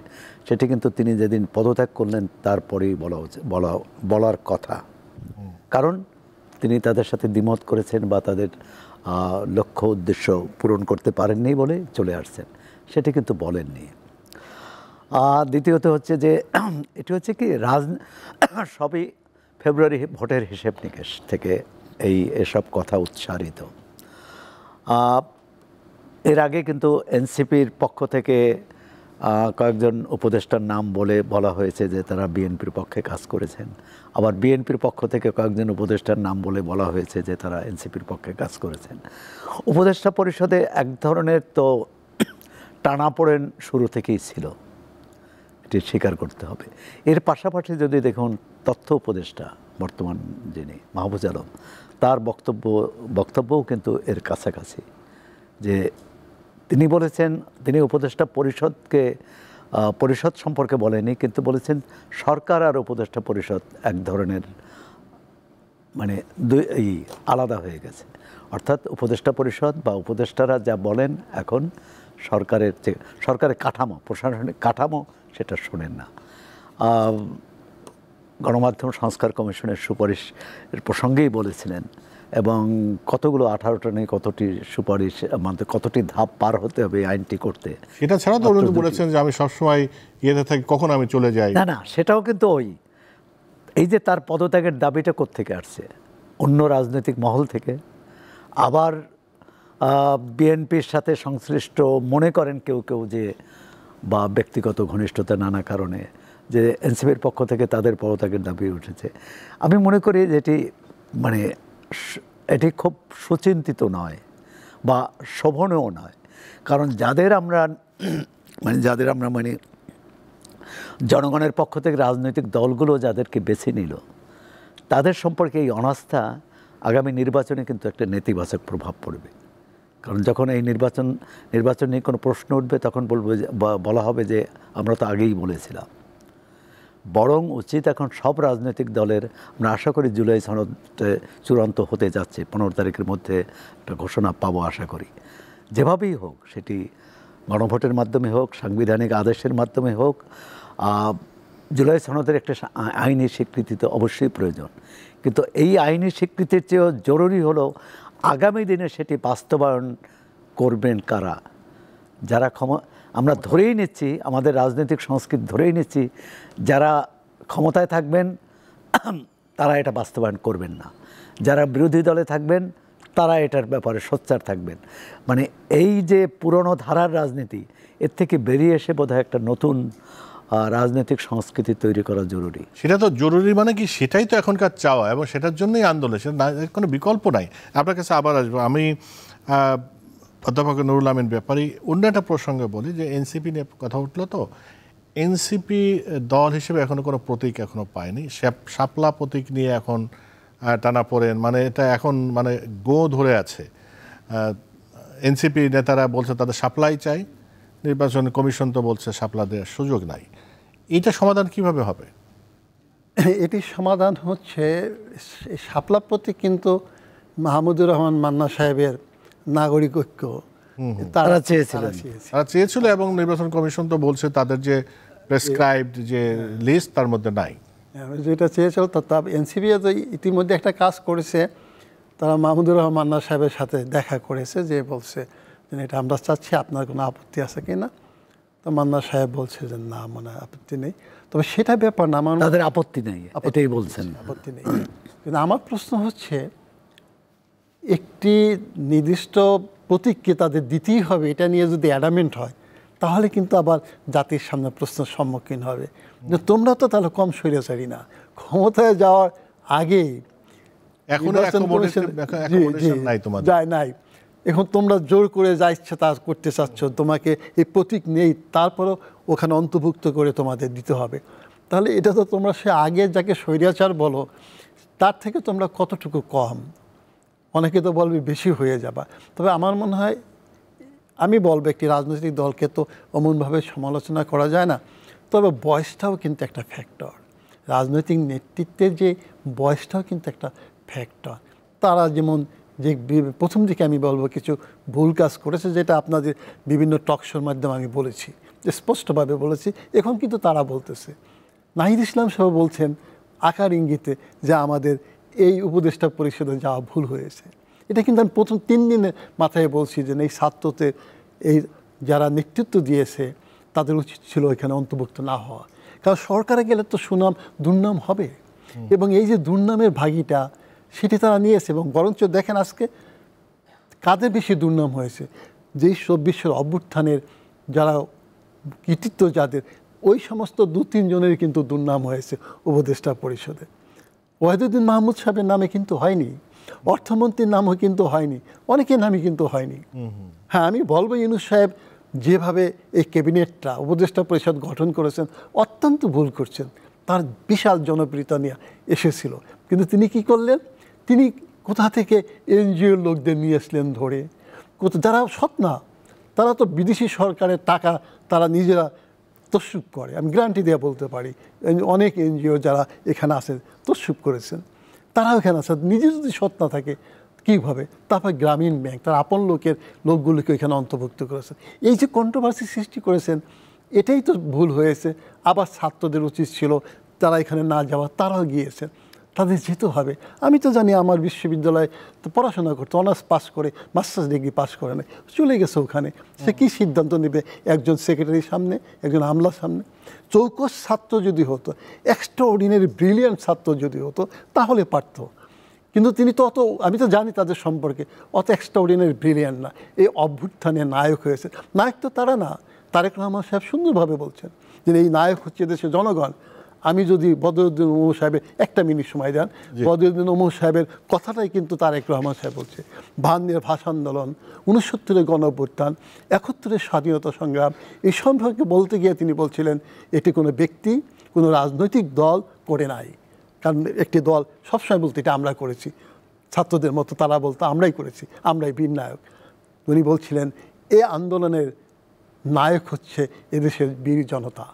সেটি কিন্তু তিনি যেদিন পদত্যাগ করলেন তারপরেই বলার কথা। কারণ তিনি তাদের সাথে দ্বিমত করেছেন বা তাদের লক্ষ্য উদ্দেশ্য পূরণ করতে পারেননি বলে চলে আসছেন, সেটি কিন্তু বলেননি। দ্বিতীয়ত হচ্ছে যে এটি হচ্ছে কি সবই ফেব্রুয়ারি ভোটের হিসেব নিকেশ থেকে এসব কথা উচ্চারিত। এর আগে কিন্তু এনসিপির পক্ষ থেকে কয়েকজন উপদেষ্টার নাম বলা হয়েছে যে তারা বিএনপির পক্ষে কাজ করেছেন, আবার বিএনপির পক্ষ থেকে কয়েকজন উপদেষ্টার নাম বলা হয়েছে যে তারা এনসিপির পক্ষে কাজ করেছেন। উপদেষ্টা পরিষদে এক ধরনের তো টানাপোড়েন শুরু থেকেই ছিল, এটি স্বীকার করতে হবে। এর পাশাপাশি যদি দেখুন তথ্য উপদেষ্টা বর্তমান যিনি মাহফুজ আলম, তার বক্তব্যও কিন্তু এর কাছাকাছি, যে তিনি বলেছেন তিনি উপদেষ্টা পরিষদ সম্পর্কে বলেনি, কিন্তু বলেছেন সরকার আর উপদেষ্টা পরিষদ এক ধরনের আলাদা হয়ে গেছে। অর্থাৎ উপদেষ্টা পরিষদ বা উপদেষ্টারা যা বলেন এখন সরকারের কাঠামো, প্রশাসনিক কাঠামো, সেটা শোনেন না। গণমাধ্যম সংস্কার কমিশনের সুপারিশের প্রসঙ্গেই বলেছিলেন এবং কতগুলো 18টা নেই, কতটি সুপারিশ, মানে কতটি ধাপ পার হতে হবে এই আইনটি করতে। সেটা ছাড়া তো উনি তো বলেছেন যে আমি সবসময় ইয়েতে থাকি, কখন আমি চলে যাই। না, সেটাও কিন্তু এই যে তার পদত্যাগের দাবিটা কোত্থেকে আসছে, অন্য রাজনৈতিক মহল থেকে, আবার বিএনপির সাথে সংশ্লিষ্ট মনে করেন কেউ কেউ যে, বা ব্যক্তিগত ঘনিষ্ঠতা নানা কারণে যে এনসিপির পক্ষ থেকে তাদের পদত্যাগের দাবি উঠেছে। আমি মনে করি যে এটি খুব সুচিন্তিত নয় বা শোভনীয় নয়। কারণ যাদের আমরা মানে জনগণের পক্ষ থেকে রাজনৈতিক দলগুলো যাদেরকে বেছে নিল, তাদের সম্পর্কে এই অনাস্থা আগামী নির্বাচনে কিন্তু একটা নেতিবাচক প্রভাব পড়বে। কারণ যখন এই নির্বাচন নিয়ে কোনো প্রশ্ন উঠবে, তখন বলা হবে যে আমরা তো আগেই বলেছিলাম। বরং উচিত এখন সব রাজনৈতিক দলের, আমরা আশা করি জুলাই সনদ চূড়ান্ত হতে যাচ্ছে, 15 তারিখের মধ্যে একটা ঘোষণা পাবো আশা করি। যেভাবেই হোক, সেটি গণভোটের মাধ্যমে হোক, সাংবিধানিক আদেশের মাধ্যমে হোক, জুলাই সনদের একটা আইনি স্বীকৃতি তো অবশ্যই প্রয়োজন। কিন্তু এই আইনি স্বীকৃতির চেয়েও জরুরি হলো আগামী দিনে সেটি বাস্তবায়ন করবেন কারা। যারা আমরা ধরেই নিচ্ছি, আমাদের রাজনৈতিক সংস্কৃতি ধরেই নিচ্ছি, যারা ক্ষমতায় থাকবেন তারা এটা বাস্তবায়ন করবেন না, যারা বিরোধী দলে থাকবেন তারা এটার ব্যাপারে সোচ্চার থাকবেন। মানে এই যে পুরনো ধারার রাজনীতি, এর থেকে বেরিয়ে এসে বোধহয় একটা নতুন রাজনৈতিক সংস্কৃতি তৈরি করা জরুরি। সেটা তো জরুরি, মানে কি, সেটাই তো এখনকার চাওয়া, এবং সেটার জন্যই আন্দোলন, সেটা কোনো বিকল্প নাই। আপনার কাছে আবার আসবো। আমি অধ্যাপক নুরুল আমিন ব্যাপারী অন্য একটা প্রসঙ্গে বলি যে এনসিপি নিয়ে কথা উঠলো, তো এনসিপি দল হিসেবে এখনো কোনো প্রতীক এখনো পায়নি। শাপলা প্রতীক নিয়ে এখন টানাপোড়েন, মানে এটা এখন মানে ধরে আছে। এনসিপি নেতারা বলছে তাদের শাপলাই চাই, নির্বাচন কমিশন তো বলছে শাপলা দেওয়ার সুযোগ নাই। এইটা সমাধান কিভাবে হবে? এটি সমাধান হচ্ছে, শাপলা প্রতীক কিন্তু মাহমুদুর রহমান মান্না সাহেবের নাগরিক ঐক্য তারা চেয়েছিল, এবং নির্বাচন কমিশন তো বলছে তাদের যে প্রেসক্রাইবড যে লিস্ট তার মধ্যে নাই। যেটা চেয়েছিল তা এনসিপি ইতিমধ্যে একটা কাজ করেছে, তারা মাহমুদুর রহমান মান্না সাহেবের সাথে দেখা করেছে, যে বলছে যে এটা আমরা চাচ্ছি, আপনার কোনো আপত্তি আছে কি না। তো মান্না সাহেব বলছে যে না, মানে আপত্তি নেই। তবে সেটা ব্যাপার না, আমার তাদের আপত্তি নেই, এটাই বলছেন, আপত্তি নেই। কিন্তু আমার প্রশ্ন হচ্ছে, একটি নির্দিষ্ট প্রতীককে তাদের দিতেই হবে, এটা নিয়ে যদি অ্যাডামেন্ট হয়, তাহলে কিন্তু আবার জাতির সামনে প্রশ্নের সম্মুখীন হবে যে তোমরা তো তাহলে কম স্বৈরাচারী না, ক্ষমতায় যাওয়ার আগেই নাই, এখন তোমরা জোর করে যা ইচ্ছা তা করতে চাচ্ছ, তোমাকে এই প্রতীক নেই, তারপরও ওখানে অন্তর্ভুক্ত করে তোমাদের দিতে হবে। তাহলে এটা তো তোমরা সে আগে যাকে স্বৈরাচার বলো, তার থেকে তোমরা কতটুকু কম? অনেকে তো বলবে বেশি হয়ে যাবা। তবে আমার মনে হয়, আমি বলবো, একটি রাজনৈতিক দলকে তো অমনভাবে সমালোচনা করা যায় না। তবে বয়সটাও কিন্তু একটা ফ্যাক্টর, রাজনৈতিক নেতৃত্বের যে বয়সটাও কিন্তু একটা ফ্যাক্টর। তারা যেমন যে প্রথম দিকে আমি বলবো কিছু ভুল কাজ করেছে, যেটা আপনাদের বিভিন্ন টকশোর মাধ্যমে আমি বলেছি, স্পষ্টভাবে বলেছি। এখন কিন্তু তারা বলতেছে, নাহিদ ইসলাম সাহেব বলছেন আকার ইঙ্গিতে যে আমাদের এই উপদেষ্টা পরিষদে যাওয়া ভুল হয়েছে। এটা কিন্তু আমি প্রথম 3 দিনের মাথায় বলছি যে এই ছাত্রতে এই যারা নেতৃত্ব দিয়েছে তাদের উচিত ছিল এখানে অন্তর্ভুক্ত না হওয়া। কারণ সরকারে গেলে তো সুনাম দুর্নাম হবে, এবং এই যে দুর্নামের ভাগিটা সেটি তারা নিয়েছে। এবং বরঞ্চ দেখেন আজকে কাদের বেশি দুর্নাম হয়েছে, যেই 24 অভ্যুত্থানের যারা কৃতিত্ব যাদের, ওই সমস্ত 2-3 জনের কিন্তু দুর্নাম হয়েছে উপদেষ্টা পরিষদে। ওয়াহিদুদ্দিন মাহমুদ সাহেবের নামে কিন্তু হয়নি, অর্থমন্ত্রীর নামও কিন্তু হয়নি, অনেকের নামই কিন্তু হয়নি। হ্যাঁ, আমি বলবো ইউনূস সাহেব যেভাবে এই ক্যাবিনেটটা উপদেষ্টা পরিষদ গঠন করেছেন অত্যন্ত ভুল করছেন। তার বিশাল জনপ্রিয়তা নিয়ে এসেছিল, কিন্তু তিনি কি করলেন, তিনি কোথা থেকে এনজিওর লোকদের নিয়ে আসলেন ধরে, যারা সৎ না, তারা তো বিদেশি সরকারের টাকা তারা নিজেরা তসরুপ করে। আমি গ্যারান্টি দিয়ে বলতে পারি, অনেক এনজিও যারা এখানে আছে তসরুপ করেছেন, তারাও এখানে আছে। নিজে যদি সৎ না থাকে কীভাবে? তারপর গ্রামীণ ব্যাংক তার আপন লোকগুলোকে এখানে অন্তর্ভুক্ত করেছেন। এই যে কন্ট্রোভার্সি সৃষ্টি করেছেন, এটাই তো ভুল হয়েছে। আবার ছাত্রদের উচিত ছিল তারা এখানে না যাওয়া, তারাও গিয়েছেন। তাদের যেতে হবে। আমি তো জানি আমার বিশ্ববিদ্যালয়ে তো পড়াশোনা করতে, অনার্স পাস করে মাস্টার্স ডিগ্রি পাস করে নেয়, চলে গেছে ওখানে। সে কী সিদ্ধান্ত নেবে একজন সেক্রেটারির সামনে, একজন আমলার সামনে? চৌকস ছাত্র যদি হতো, এক্সট্রা অর্ডিনারি ব্রিলিয়ান্ট ছাত্র যদি হতো, তাহলে পারত। কিন্তু তিনি তো অত, আমি তো জানি তাদের সম্পর্কে, অত এক্সট্রা অর্ডিনারি ব্রিলিয়ান্ট না। এই অভ্যুত্থানে নায়ক হয়েছে। নায়ক তো তারা না। তারেক রহমান সাহেব সুন্দরভাবে বলছেন যে এই নায়ক হচ্ছে দেশের জনগণ। আমি যদি বদরুদ্দিন ওমর সাহেবের একটা মিনিট সময় দেন, বদরুদ্দিন ওমর সাহেবের কথাটাই কিন্তু তারেক রহমান সাহেব বলছে। 52-এর ভাষা আন্দোলন, 69-এর গণঅভ্যুত্থান, 71-এর স্বাধীনতা সংগ্রাম, এই সম্পর্কে বলতে গিয়ে তিনি বলছিলেন এটি কোনো ব্যক্তি, কোনো রাজনৈতিক দল করে নাই। কারণ একটি দল সবসময় বলতে এটা আমরা করেছি, ছাত্রদের মতো তারা বলতো আমরাই করেছি, আমরাই বীর নায়ক। উনি বলছিলেন এ আন্দোলনের নায়ক হচ্ছে এদেশের বীর জনতা।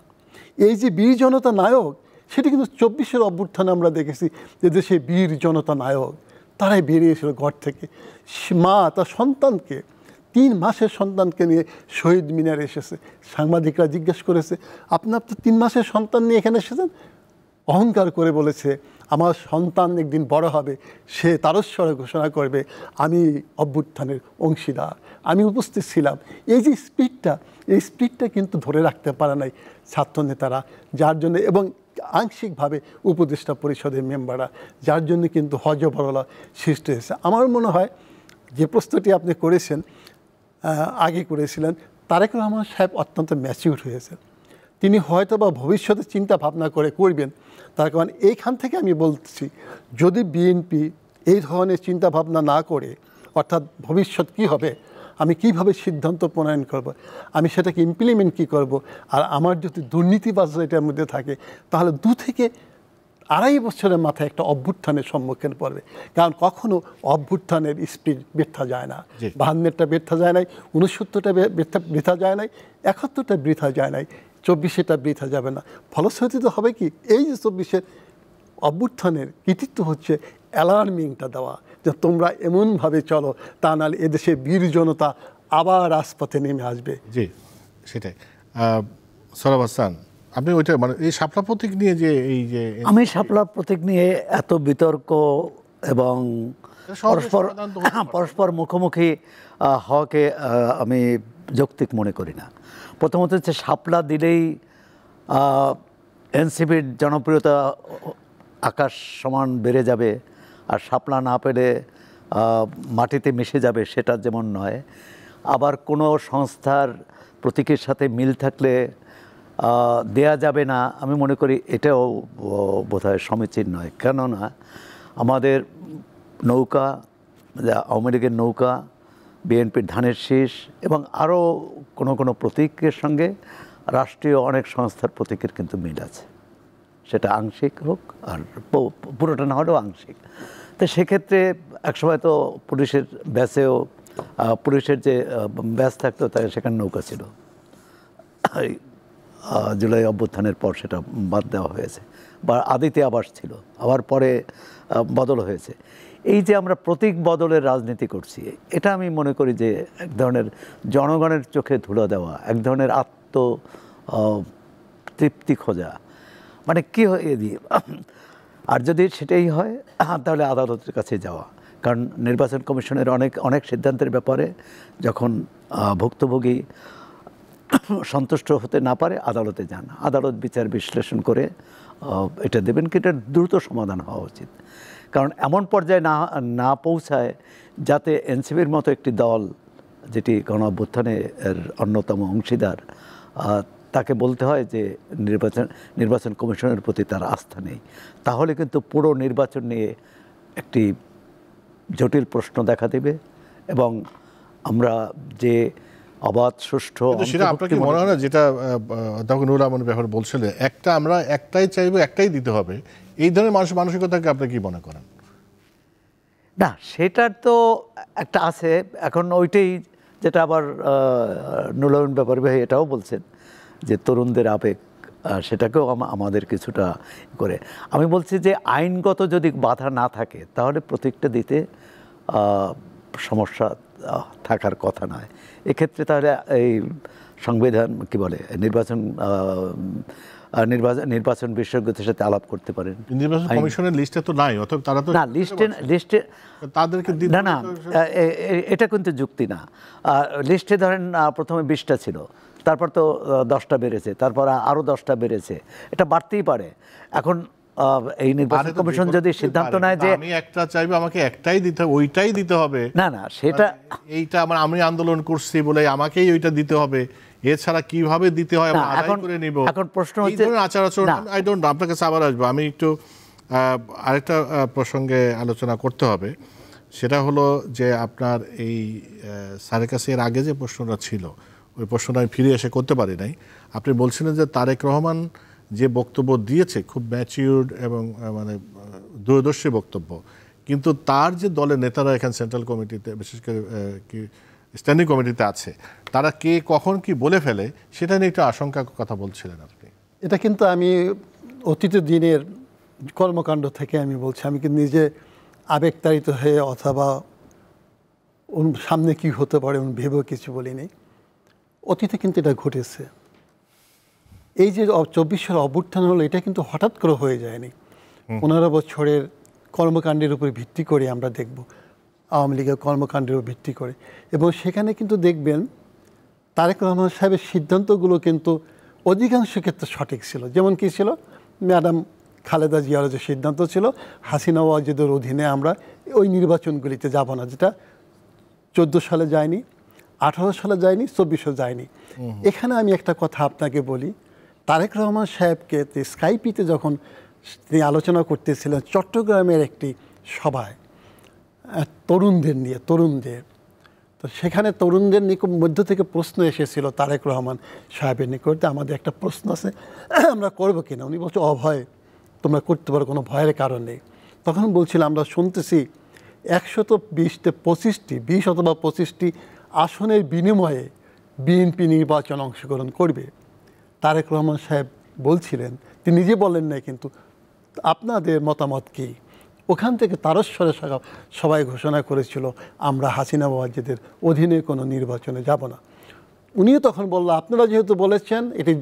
এই যে বীর জনতা নায়ক, সেটি কিন্তু 24-এর অভ্যুত্থানে আমরা দেখেছি যে দেশে বীর জনতা নায়ক, তারাই বেরিয়েছিল ঘর থেকে। মা তার সন্তানকে, 3 মাসের সন্তানকে নিয়ে শহীদ মিনারে এসেছে। সাংবাদিকরা জিজ্ঞেস করেছে, আপনার তো 3 মাসের সন্তান নিয়ে এখানে এসেছেন? অহংকার করে বলেছে, আমার সন্তান একদিন বড় হবে, সে তারস্বরে ঘোষণা করবে আমি অভ্যুত্থানের অংশীদার, আমি উপস্থিত ছিলাম। এই যে স্পিডটা, এই স্পিডটা কিন্তু ধরে রাখতে পারে নাই ছাত্রনেতারা, যার জন্য, এবং আংশিকভাবে উপদেষ্টা পরিষদের মেম্বাররা, যার জন্য কিন্তু হজবরলা সৃষ্টি হয়েছে। আমার মনে হয় যে প্রশ্নটি আপনি করেছেন, আগে করেছিলেন, তারেক রহমান সাহেব অত্যন্ত ম্যাচিউর হয়েছেন। তিনি হয়তো বা ভবিষ্যতে চিন্তা ভাবনা করে করবেন। তার কারণ এইখান থেকে আমি বলছি, যদি বিএনপি এই ধরনের চিন্তা ভাবনা না করে, অর্থাৎ ভবিষ্যৎ কী হবে, আমি কিভাবে সিদ্ধান্ত প্রণয়ন করব, আমি সেটাকে ইমপ্লিমেন্ট কী করব, আর আমার যদি দুর্নীতিবাজ এটার মধ্যে থাকে, তাহলে 2 থেকে 2.5 বছরের মাথায় একটা অভ্যুত্থানের সম্মুখীন পড়বে। কারণ কখনো অভ্যুত্থানের স্পিড বৃথা যায় না। 52টা বৃথা যায় নাই, 69টা বৃথা যায় নাই, 71টা বৃথা যায় নাই, 24-এটা বৃথা যাবে না। ফলশ্রুতিতে হবে কি, এই যে 24-এর অভ্যুত্থানের কৃতিত্ব হচ্ছে অ্যালার্মিংটা দেওয়া, যে তোমরা এমনভাবে চলো, তা নাহলে এদেশে বীর জনতা আবার রাজপথে নেমে আসবে। জি, সেটাই। সরব হাসান, আপনি ওইটা মানে এই শাপলা প্রতীক নিয়ে যে এই যে, আমি শাপলা প্রতীক নিয়ে এত বিতর্ক এবং পরস্পর মুখোমুখি হওয়াকে আমি যৌক্তিক মনে করি না। প্রথমত হচ্ছে শাপলা দিলেই এনসিপির জনপ্রিয়তা আকাশ সমান বেড়ে যাবে, আর শাপলা না পেলে মাটিতে মিশে যাবে, সেটা যেমন নয়। আবার কোনো সংস্থার প্রতীকের সাথে মিল থাকলে দেয়া যাবে না, আমি মনে করি এটাও বোধহয় সমীচীন নয়। কেননা আমাদের নৌকা, আওয়ামী লীগের নৌকা, বিএনপির ধানের শীষ এবং আরও কোনো প্রতীকের সঙ্গে রাষ্ট্রীয় অনেক সংস্থার প্রতীকের কিন্তু মিল আছে, সেটা আংশিক হোক আর পুরোটা না হলেও আংশিক। তো সেক্ষেত্রে একসময় তো পুলিশের ব্যাসেও, পুলিশের যে ব্যাস থাকতো তাই সেখানে নৌকা ছিল, জুলাই অভ্যুত্থানের পর সেটা বাদ দেওয়া হয়েছে, বা আদিতে আবাস ছিল, আবার পরে বদল হয়েছে। এই যে আমরা প্রতীক বদলের রাজনীতি করছি, এটা আমি মনে করি যে এক ধরনের জনগণের চোখে ধুলো দেওয়া, এক ধরনের তৃপ্তি খোঁজা, মানে কী হয় দিয়ে। আর যদি সেটাই হয় তাহলে আদালতের কাছে যাওয়া, কারণ নির্বাচন কমিশনের অনেক সিদ্ধান্তের ব্যাপারে যখন ভুক্তভোগী সন্তুষ্ট হতে না পারে আদালতে যান, আদালত বিচার বিশ্লেষণ করে এটা দেবেন কি এটা দ্রুত সমাধান হওয়া উচিত। কারণ এমন পর্যায়ে না পৌঁছায় যাতে এনসিপির মতো একটি দল, যেটি গণ অভ্যুত্থানের অন্যতম অংশীদার, তাকে বলতে হয় যে নির্বাচন কমিশনের প্রতি তার আস্থা নেই। তাহলে কিন্তু পুরো নির্বাচন নিয়ে একটি জটিল প্রশ্ন দেখা দেবে, এবং আমরা যে অবাধ সুষ্ঠু, সেটা আপনার কি মনে হয় না, যেটা অধ্যাপক নুরুল আমিনের ব্যাপারে বলছিলেন, আমরা একটাই চাইবো, একটাই দিতে হবে, এই ধরনের মানসিকতাকে আপনি কি মনে করেন? না, সেটার তো একটা আছে। এখন ওইটাই যেটা আবার নুরুল আমিন ব্যাপারে ভাই এটাও বলছেন যে তরুণদের আবেগ, সেটাকেও আমাদের কিছুটা করে। আমি বলছি যে আইনগত যদি বাধা না থাকে তাহলে প্রতীকটা দিতে সমস্যা থাকার কথা নয়। এক্ষেত্রে তাহলে এই সংবিধান কি বলে, নির্বাচন নির্বাচন বিশেষজ্ঞদের সাথে আলাপ করতে পারেন। নির্বাচন কমিশনের লিস্টে তো নাই, অতএব তারা তো না লিস্টে তাদেরকে না এটা কিন্তু যুক্তি না। লিস্টে ধরেন প্রথমে 20টা ছিল, তারপর তো 10টা বেড়েছে, তারপর আরও 10টা বেড়েছে, এটা বাড়তেই পারে। এখন এই নির্বাচন কমিশন যদি সিদ্ধান্ত নেয় যে আমি একটা চাইবো, আমাকে একটাই দিতে হবে, ওইটাই দিতে হবে, না সেটা এইটা আমি আন্দোলন করছি বলে আমাকেই ওইটা দিতে হবে, এছাড়া কিভাবে দিতে হয় আমরা আদায় করে নিব। এখন প্রশ্ন হচ্ছে আচার আচরণ আই ডোন্ট নো, আপনার কাছে আবার আসবো। আমি একটু আরেকটা প্রসঙ্গে আলোচনা করতে হবে, সেটা হলো যে আপনার এই স্যারের কাছে এর আগে যে প্রশ্নটা ছিল, ওই প্রশ্নটা আমি ফিরে এসে করতে পারি নাই। আপনি বলছিলেন যে তারেক রহমান যে বক্তব্য দিয়েছে খুব ম্যাচিউরড এবং মানে দূরদর্শী বক্তব্য, কিন্তু তার যে দলের নেতারা এখানে সেন্ট্রাল কমিটিতে, বিশেষ করে কি স্ট্যান্ডিং কমিটিতে আছে, তারা কে কখন কি বলে ফেলে সেটা নিয়ে একটু আশঙ্কার কথা বলছিলেন আপনি। এটা কিন্তু আমি অতীত দিনের কর্মকাণ্ড থেকে আমি বলছি, আমি কিন্তু নিজে আবেগতাড়িত হয়ে অথবা সামনে কি হতে পারে ভেবেও কিছু বলিনি। অতীতে কিন্তু এটা ঘটেছে। এই যে 24 অভ্যুত্থান হলো, এটা কিন্তু হঠাৎ করে হয়ে যায়নি। 15 বছরের কর্মকাণ্ডের উপর ভিত্তি করে আমরা দেখব, আওয়ামী লীগের কর্মকাণ্ডের উপর ভিত্তি করে, এবং সেখানে কিন্তু দেখবেন তারেক রহমান সাহেবের সিদ্ধান্তগুলো কিন্তু অধিকাংশ ক্ষেত্রে সঠিক ছিল। যেমন কি ছিল, ম্যাডাম খালেদা জিয়ার যে সিদ্ধান্ত ছিল, হাসিনা ওয়াজেদের অধীনে আমরা ওই নির্বাচনগুলিতে যাব না, যেটা 14 সালে যায়নি, 18 সালে যায়নি, 24 যায়নি। এখানে আমি একটা কথা আপনাকে বলি, তারেক রহমান সাহেবকে স্কাইপিতে যখন তিনি আলোচনা করতেছিলেন চট্টগ্রামের একটি সভায় তরুণদের, তো সেখানে তরুণদের মধ্য থেকে প্রশ্ন এসেছিল তারেক রহমান সাহেবের নিকট, আমাদের একটা প্রশ্ন আছে, আমরা করবো কিনা। উনি বলছে অভয়, তোমরা করতে পারো, কোনো ভয়ের কারণ নেই। তখন বলছিলাম আমরা শুনতেছি 20 অথবা 25টি আসনের বিনিময়ে বিএনপি নির্বাচন অংশগ্রহণ করবে। তারেক রহমান সাহেব বলছিলেন, তিনি নিজে বলেন নাই, কিন্তু আপনাদের মতামত কী? ওখান থেকে তারস্বরে সবাই ঘোষণা করেছিল আমরা হাসিনা ওয়াজেদের অধীনে কোনো নির্বাচনে যাব না। উনিও তখন বলল, আপনারা যেহেতু বলেছেন এটি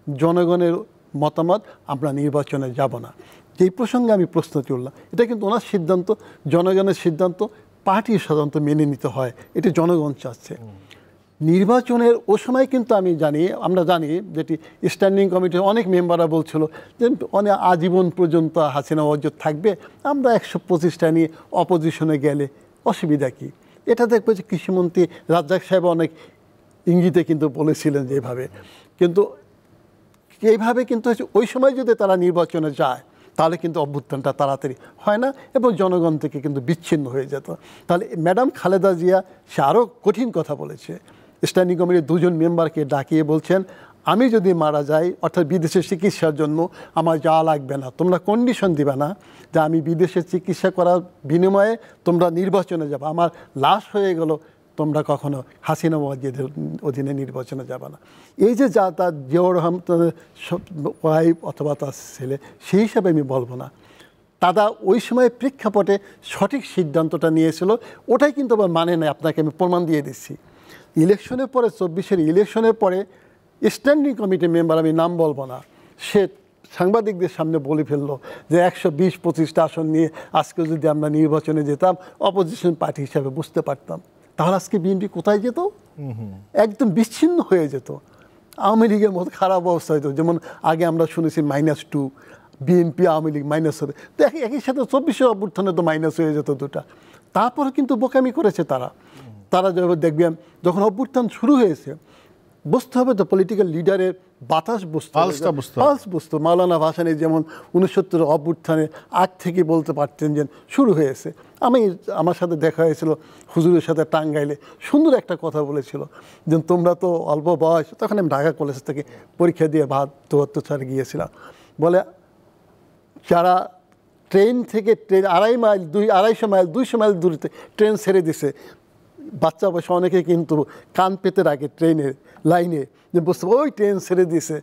জনগণের মতামত, আমরা নির্বাচনে যাব না। যেই প্রসঙ্গে আমি প্রশ্ন তুললাম, এটা কিন্তু ওনার সিদ্ধান্ত, জনগণের সিদ্ধান্ত, পার্টির সাধারণত মেনে নিতে হয়, এটি জনগণ চাচ্ছে। নির্বাচনের ও সময় কিন্তু আমরা জানি যেটি স্ট্যান্ডিং কমিটির অনেক মেম্বাররা বলছিল যে অনেক আজীবন পর্যন্ত হাসিনা ওয়াজেদ থাকবে, আমরা 125টা নিয়ে অপোজিশনে গেলে অসুবিধা কী। এটা দেখবে যে কৃষিমন্ত্রী রাজ্জাক সাহেব অনেক ইঙ্গিতে কিন্তু বলেছিলেন যেভাবে, কিন্তু এইভাবে কিন্তু ওই সময় যদি তারা নির্বাচনে যায় তাহলে কিন্তু অভ্যুত্থানটা তাড়াতাড়ি হয় না এবং জনগণ থেকে কিন্তু বিচ্ছিন্ন হয়ে যেত। তাহলে ম্যাডাম খালেদা জিয়া সে আরও কঠিন কথা বলেছে, স্ট্যান্ডিং কমিটির 2 জন মেম্বারকে ডাকিয়ে বলছেন, আমি যদি মারা যাই, অর্থাৎ বিদেশে চিকিৎসার জন্য আমার যাওয়া লাগবে না, তোমরা কন্ডিশন দিবে না যে আমি বিদেশে চিকিৎসা করার বিনিময়ে তোমরা নির্বাচনে যাবে, আমার লাশ হয়ে গেল, তোমরা কখনো হাসিনা ওয়াজেদের অধীনে নির্বাচনে যাবে না। এই যে যা তার জিয়াউর রহমানের ওয়াইফ অথবা তার ছেলে, সেই হিসাবে আমি বলবো না, তারা ওই সময় প্রেক্ষাপটে সঠিক সিদ্ধান্তটা নিয়েছিল, ওটাই কিন্তু আবার মানে নেই। আপনাকে আমি প্রমাণ দিয়ে দিচ্ছি, ইলেকশনের পরে 24 ইলেকশনের পরে স্ট্যান্ডিং কমিটির মেম্বার, আমি নাম বলবো না, সে সাংবাদিকদের সামনে বলে ফেললো যে 120-25টা আসন নিয়ে আজকে যদি আমরা নির্বাচনে যেতাম, অপোজিশন পার্টি হিসাবে বুঝতে পারতাম, তাহলে আজকে বিএনপি কোথায় যেত? একদম বিচ্ছিন্ন হয়ে যেত, আওয়ামী লীগের মতো খারাপ অবস্থা হতো। যেমন আগে আমরা শুনেছি -2, বিএনপি আওয়ামী লীগ মাইনাস হবে, তো একই সাথে 24 অভ্যুত্থানে তো মাইনাস হয়ে যেত 2টা। তারপরে কিন্তু বোকামি করেছে তারা দেখবেন যখন অভ্যুত্থান শুরু হয়েছে, বুঝতে হবে তো পলিটিক্যাল লিডারের বাতাস পালস বুঝতো। মাওলানা ভাসানী যেমন 69 অভ্যুত্থানে আগ থেকে বলতে পারতেন যে শুরু হয়েছে। আমার সাথে দেখা হয়েছিল হুজুরের সাথে টাঙ্গাইলে, সুন্দর একটা কথা বলেছিল যে তোমরা তো অল্প বয়স, তখন আমি ঢাকা কলেজ থেকে পরীক্ষা দিয়ে 72 সালে গিয়েছিলাম, বলে যারা ট্রেন 250 মাইল 200 মাইল দূরতে ট্রেন ছেড়ে দিছে, বাচ্চা বয়সে অনেকে কিন্তু কান পেতে রাখে ট্রেনের লাইনে, যে বুঝতে ওই ট্রেন ছেড়ে দিছে।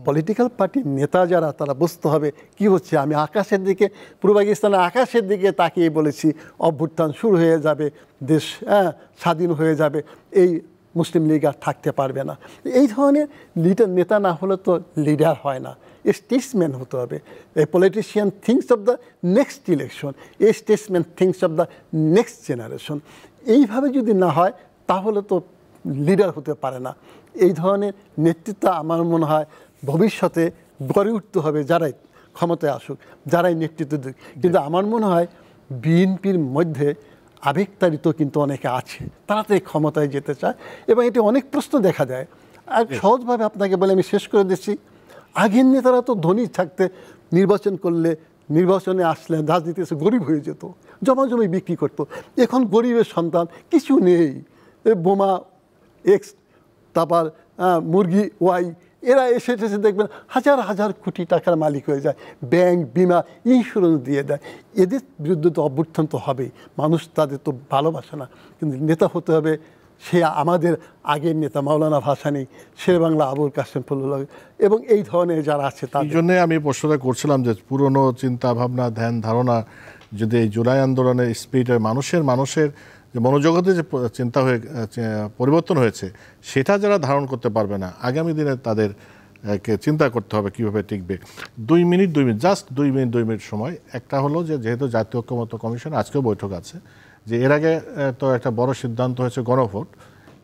পলিটিক্যাল পার্টির নেতা যারা, তারা বুঝতে হবে কি হচ্ছে। আমি আকাশের দিকে, পূর্ব পাকিস্তানের আকাশের দিকে তাকিয়ে বলেছি অভ্যুত্থান শুরু হয়ে যাবে, দেশ স্বাধীন হয়ে যাবে, এই মুসলিম লীগ আর থাকতে পারবে না। এই ধরনের নেতা না হলে তো লিডার হয় না, স্টেটসম্যান হতে হবে। এ politician things of the next election, A Statesman things of the next generation. এইভাবে যদি না হয় তাহলে তো লিডার হতে পারে না। এই ধরনের নেতৃত্ব আমার মনে হয় ভবিষ্যতে গড়ে উঠতে হবে যারাই ক্ষমতায় আসুক, যারাই নেতৃত্ব দিক। কিন্তু আমার মনে হয় বিএনপির মধ্যে আবেগতাড়িত কিন্তু অনেকে আছে, তাড়াতাড়ি ক্ষমতায় যেতে চায় এবং এটি অনেক প্রশ্ন দেখা যায়। আর সহজভাবে আপনাকে বলে আমি শেষ করে দিচ্ছি, আগের নেতারা তো ধনী থাকতে নির্বাচন করলে, নির্বাচনে আসলে রাজনীতি এসে গরিব হয়ে যেত, জমা জমি বিক্রি করতো। এখন গরিবের সন্তান কিছু নেই, বোমা এক্স, তারপর মুরগি ওয়াই, এরা এসে দেখবেন হাজার হাজার কোটি টাকার মালিক হয়ে যায়, ব্যাংক, বিমা, ইন্স্যুরেন্স দিয়ে দেয়। এদের বিরুদ্ধে তো অভ্যুত্থান তো হবেই, মানুষ তাদের তো ভালোবাসে না। কিন্তু নেতা হতে হবে সে আমাদের আগের নেতা মাওলানা ভাসানী, শেরেবাংলা আবুল কাসেম ফজলুল্লাহ এবং এই ধরনের যারা আছে এই জন্যে আমি প্রশ্নটা করছিলাম যে পুরনো চিন্তা ভাবনা, ধ্যান ধারণা যদি এই জুলাই আন্দোলনের স্পিরিটের মানুষের যে মনোজগতে যে চিন্তা হয়ে পরিবর্তন হয়েছে, সেটা যারা ধারণ করতে পারবে না, আগামী দিনে তাদেরকে চিন্তা করতে হবে কীভাবে টিকবে। 2 মিনিট জাস্ট 2 মিনিট সময়। একটা হলো যে যেহেতু জাতীয় ঐক্যমত্য কমিশন আজকেও বৈঠক আছে, যে এর আগে তো একটা বড় সিদ্ধান্ত হয়েছে গণভোট,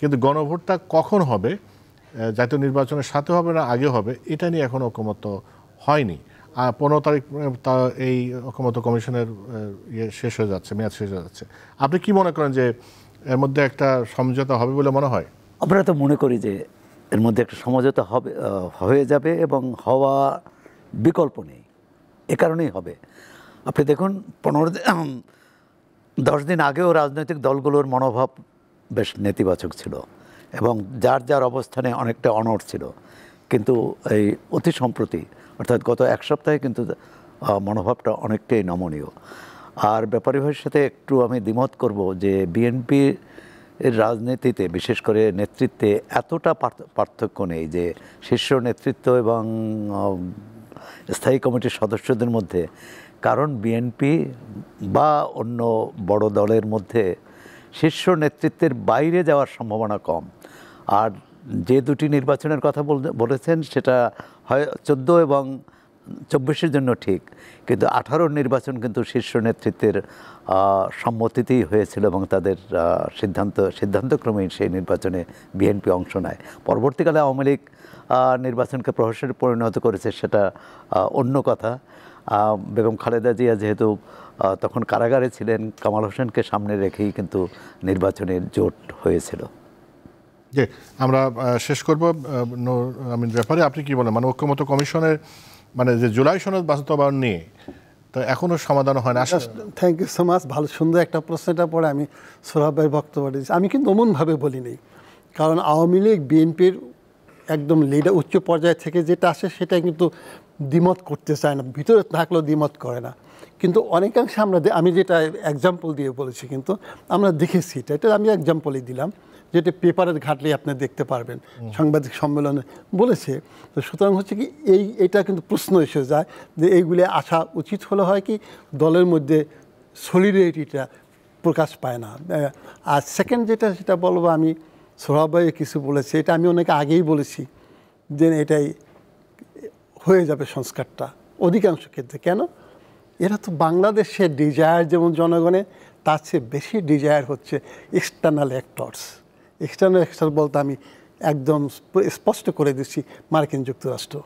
কিন্তু গণভোটটা কখন হবে, জাতীয় নির্বাচনের সাথে হবে না আগে হবে, এটা নিয়ে এখনও ঐক্যমত্য হয়নি। আর 15 তারিখ এই ঐক্যমত্য কমিশনের শেষ হয়ে যাচ্ছে, মেয়াদ শেষ হয়ে যাচ্ছে। আপনি কি মনে করেন যে এর মধ্যে একটা সমঝোতা হবে বলে মনে হয়? আমরা তো মনে করি যে এর মধ্যে একটা সমঝোতা হবে, হয়ে যাবে এবং হওয়া বিকল্প নেই, এ কারণেই হবে। আপনি দেখুন 10 দিন আগেও রাজনৈতিক দলগুলোর মনোভাব বেশ নেতিবাচক ছিল এবং যার যার অবস্থানে অনেকটা অনড় ছিল, কিন্তু এই অতি সম্প্রতি অর্থাৎ গত 1 সপ্তাহে কিন্তু মনোভাবটা অনেকটাই নমনীয়। আর ব্যাপারী ভাইয়ের সাথে একটু আমি দ্বিমত করব যে বিএনপি এর রাজনীতিতে বিশেষ করে নেতৃত্বে এতটা পার্থক্য নেই যে শীর্ষ নেতৃত্ব এবং স্থায়ী কমিটির সদস্যদের মধ্যে, কারণ বিএনপি বা অন্য বড় দলের মধ্যে শীর্ষ নেতৃত্বের বাইরে যাওয়ার সম্ভাবনা কম। আর যে 2টি নির্বাচনের কথা বলেছেন সেটা হয় 14 এবং 24-এর জন্য ঠিক, কিন্তু 18-র নির্বাচন কিন্তু শীর্ষ নেতৃত্বের সম্মতিতেই হয়েছিল এবং তাদের সিদ্ধান্তক্রমেই সেই নির্বাচনে বিএনপি অংশ নেয়। পরবর্তীকালে আওয়ামী লীগ নির্বাচনকে প্রহসনে পরিণত করেছে, সেটা অন্য কথা। বেগম খালেদা জিয়া যেহেতু তখন কারাগারে ছিলেন, কামাল হোসেনকে সামনে রেখেই কিন্তু নির্বাচনের জোট হয়েছিল। যে আমরা শেষ করব আমিন ব্যাপারে আপনি কি বলেন, মানে ঐক্যমত্য কমিশনের মানে যে জুলাই সনদ বাস্তবায়ন নিয়ে তো এখনো সমাধান হয় না? থ্যাংক ইউ সো মাচ, ভালো সুন্দর একটা প্রশ্নটা পরে আমি সোহরাব ভাইয়ের বক্তব্য দিয়েছি। আমি কিন্তু অমনভাবে বলিনি, কারণ আওয়ামী লীগ বিএনপির একদম লিডার উচ্চ পর্যায় থেকে যেটা আসে সেটা কিন্তু দ্বিমত করতে চায় না, ভিতরে থাকলেও দ্বিমত করে না। কিন্তু অনেকাংশে আমি যেটা এক্সাম্পল দিয়ে বলেছি, কিন্তু আমরা দেখেছি, এটা আমি এক্সাম্পলই দিলাম, যেটা পেপারের ঘাটলে আপনি দেখতে পারবেন, সাংবাদিক সম্মেলনে বলেছে। তো সুতরাং হচ্ছে কি এইটা কিন্তু প্রশ্ন এসে যায় যে এইগুলি আসা উচিত হলে হয় কি দলের মধ্যে সলিডারিটিটা প্রকাশ পায় না। আর সেকেন্ড যেটা বলবো, আমি সোহরাব ভাই কিছু বলেছে, এটা আমি অনেক আগেই বলেছি যে এটাই হয়ে যাবে সংস্কারটা অধিকাংশ ক্ষেত্রে। কেন? এরা তো বাংলাদেশের ডিজায়ার যেমন জনগণের, তার চেয়ে বেশি ডিজায়ার হচ্ছে এক্সটার্নাল অ্যাক্টরস। এক্সটার্নাল অ্যাক্টর বলতে আমি একদম স্পষ্ট করে দিচ্ছি মার্কিন যুক্তরাষ্ট্র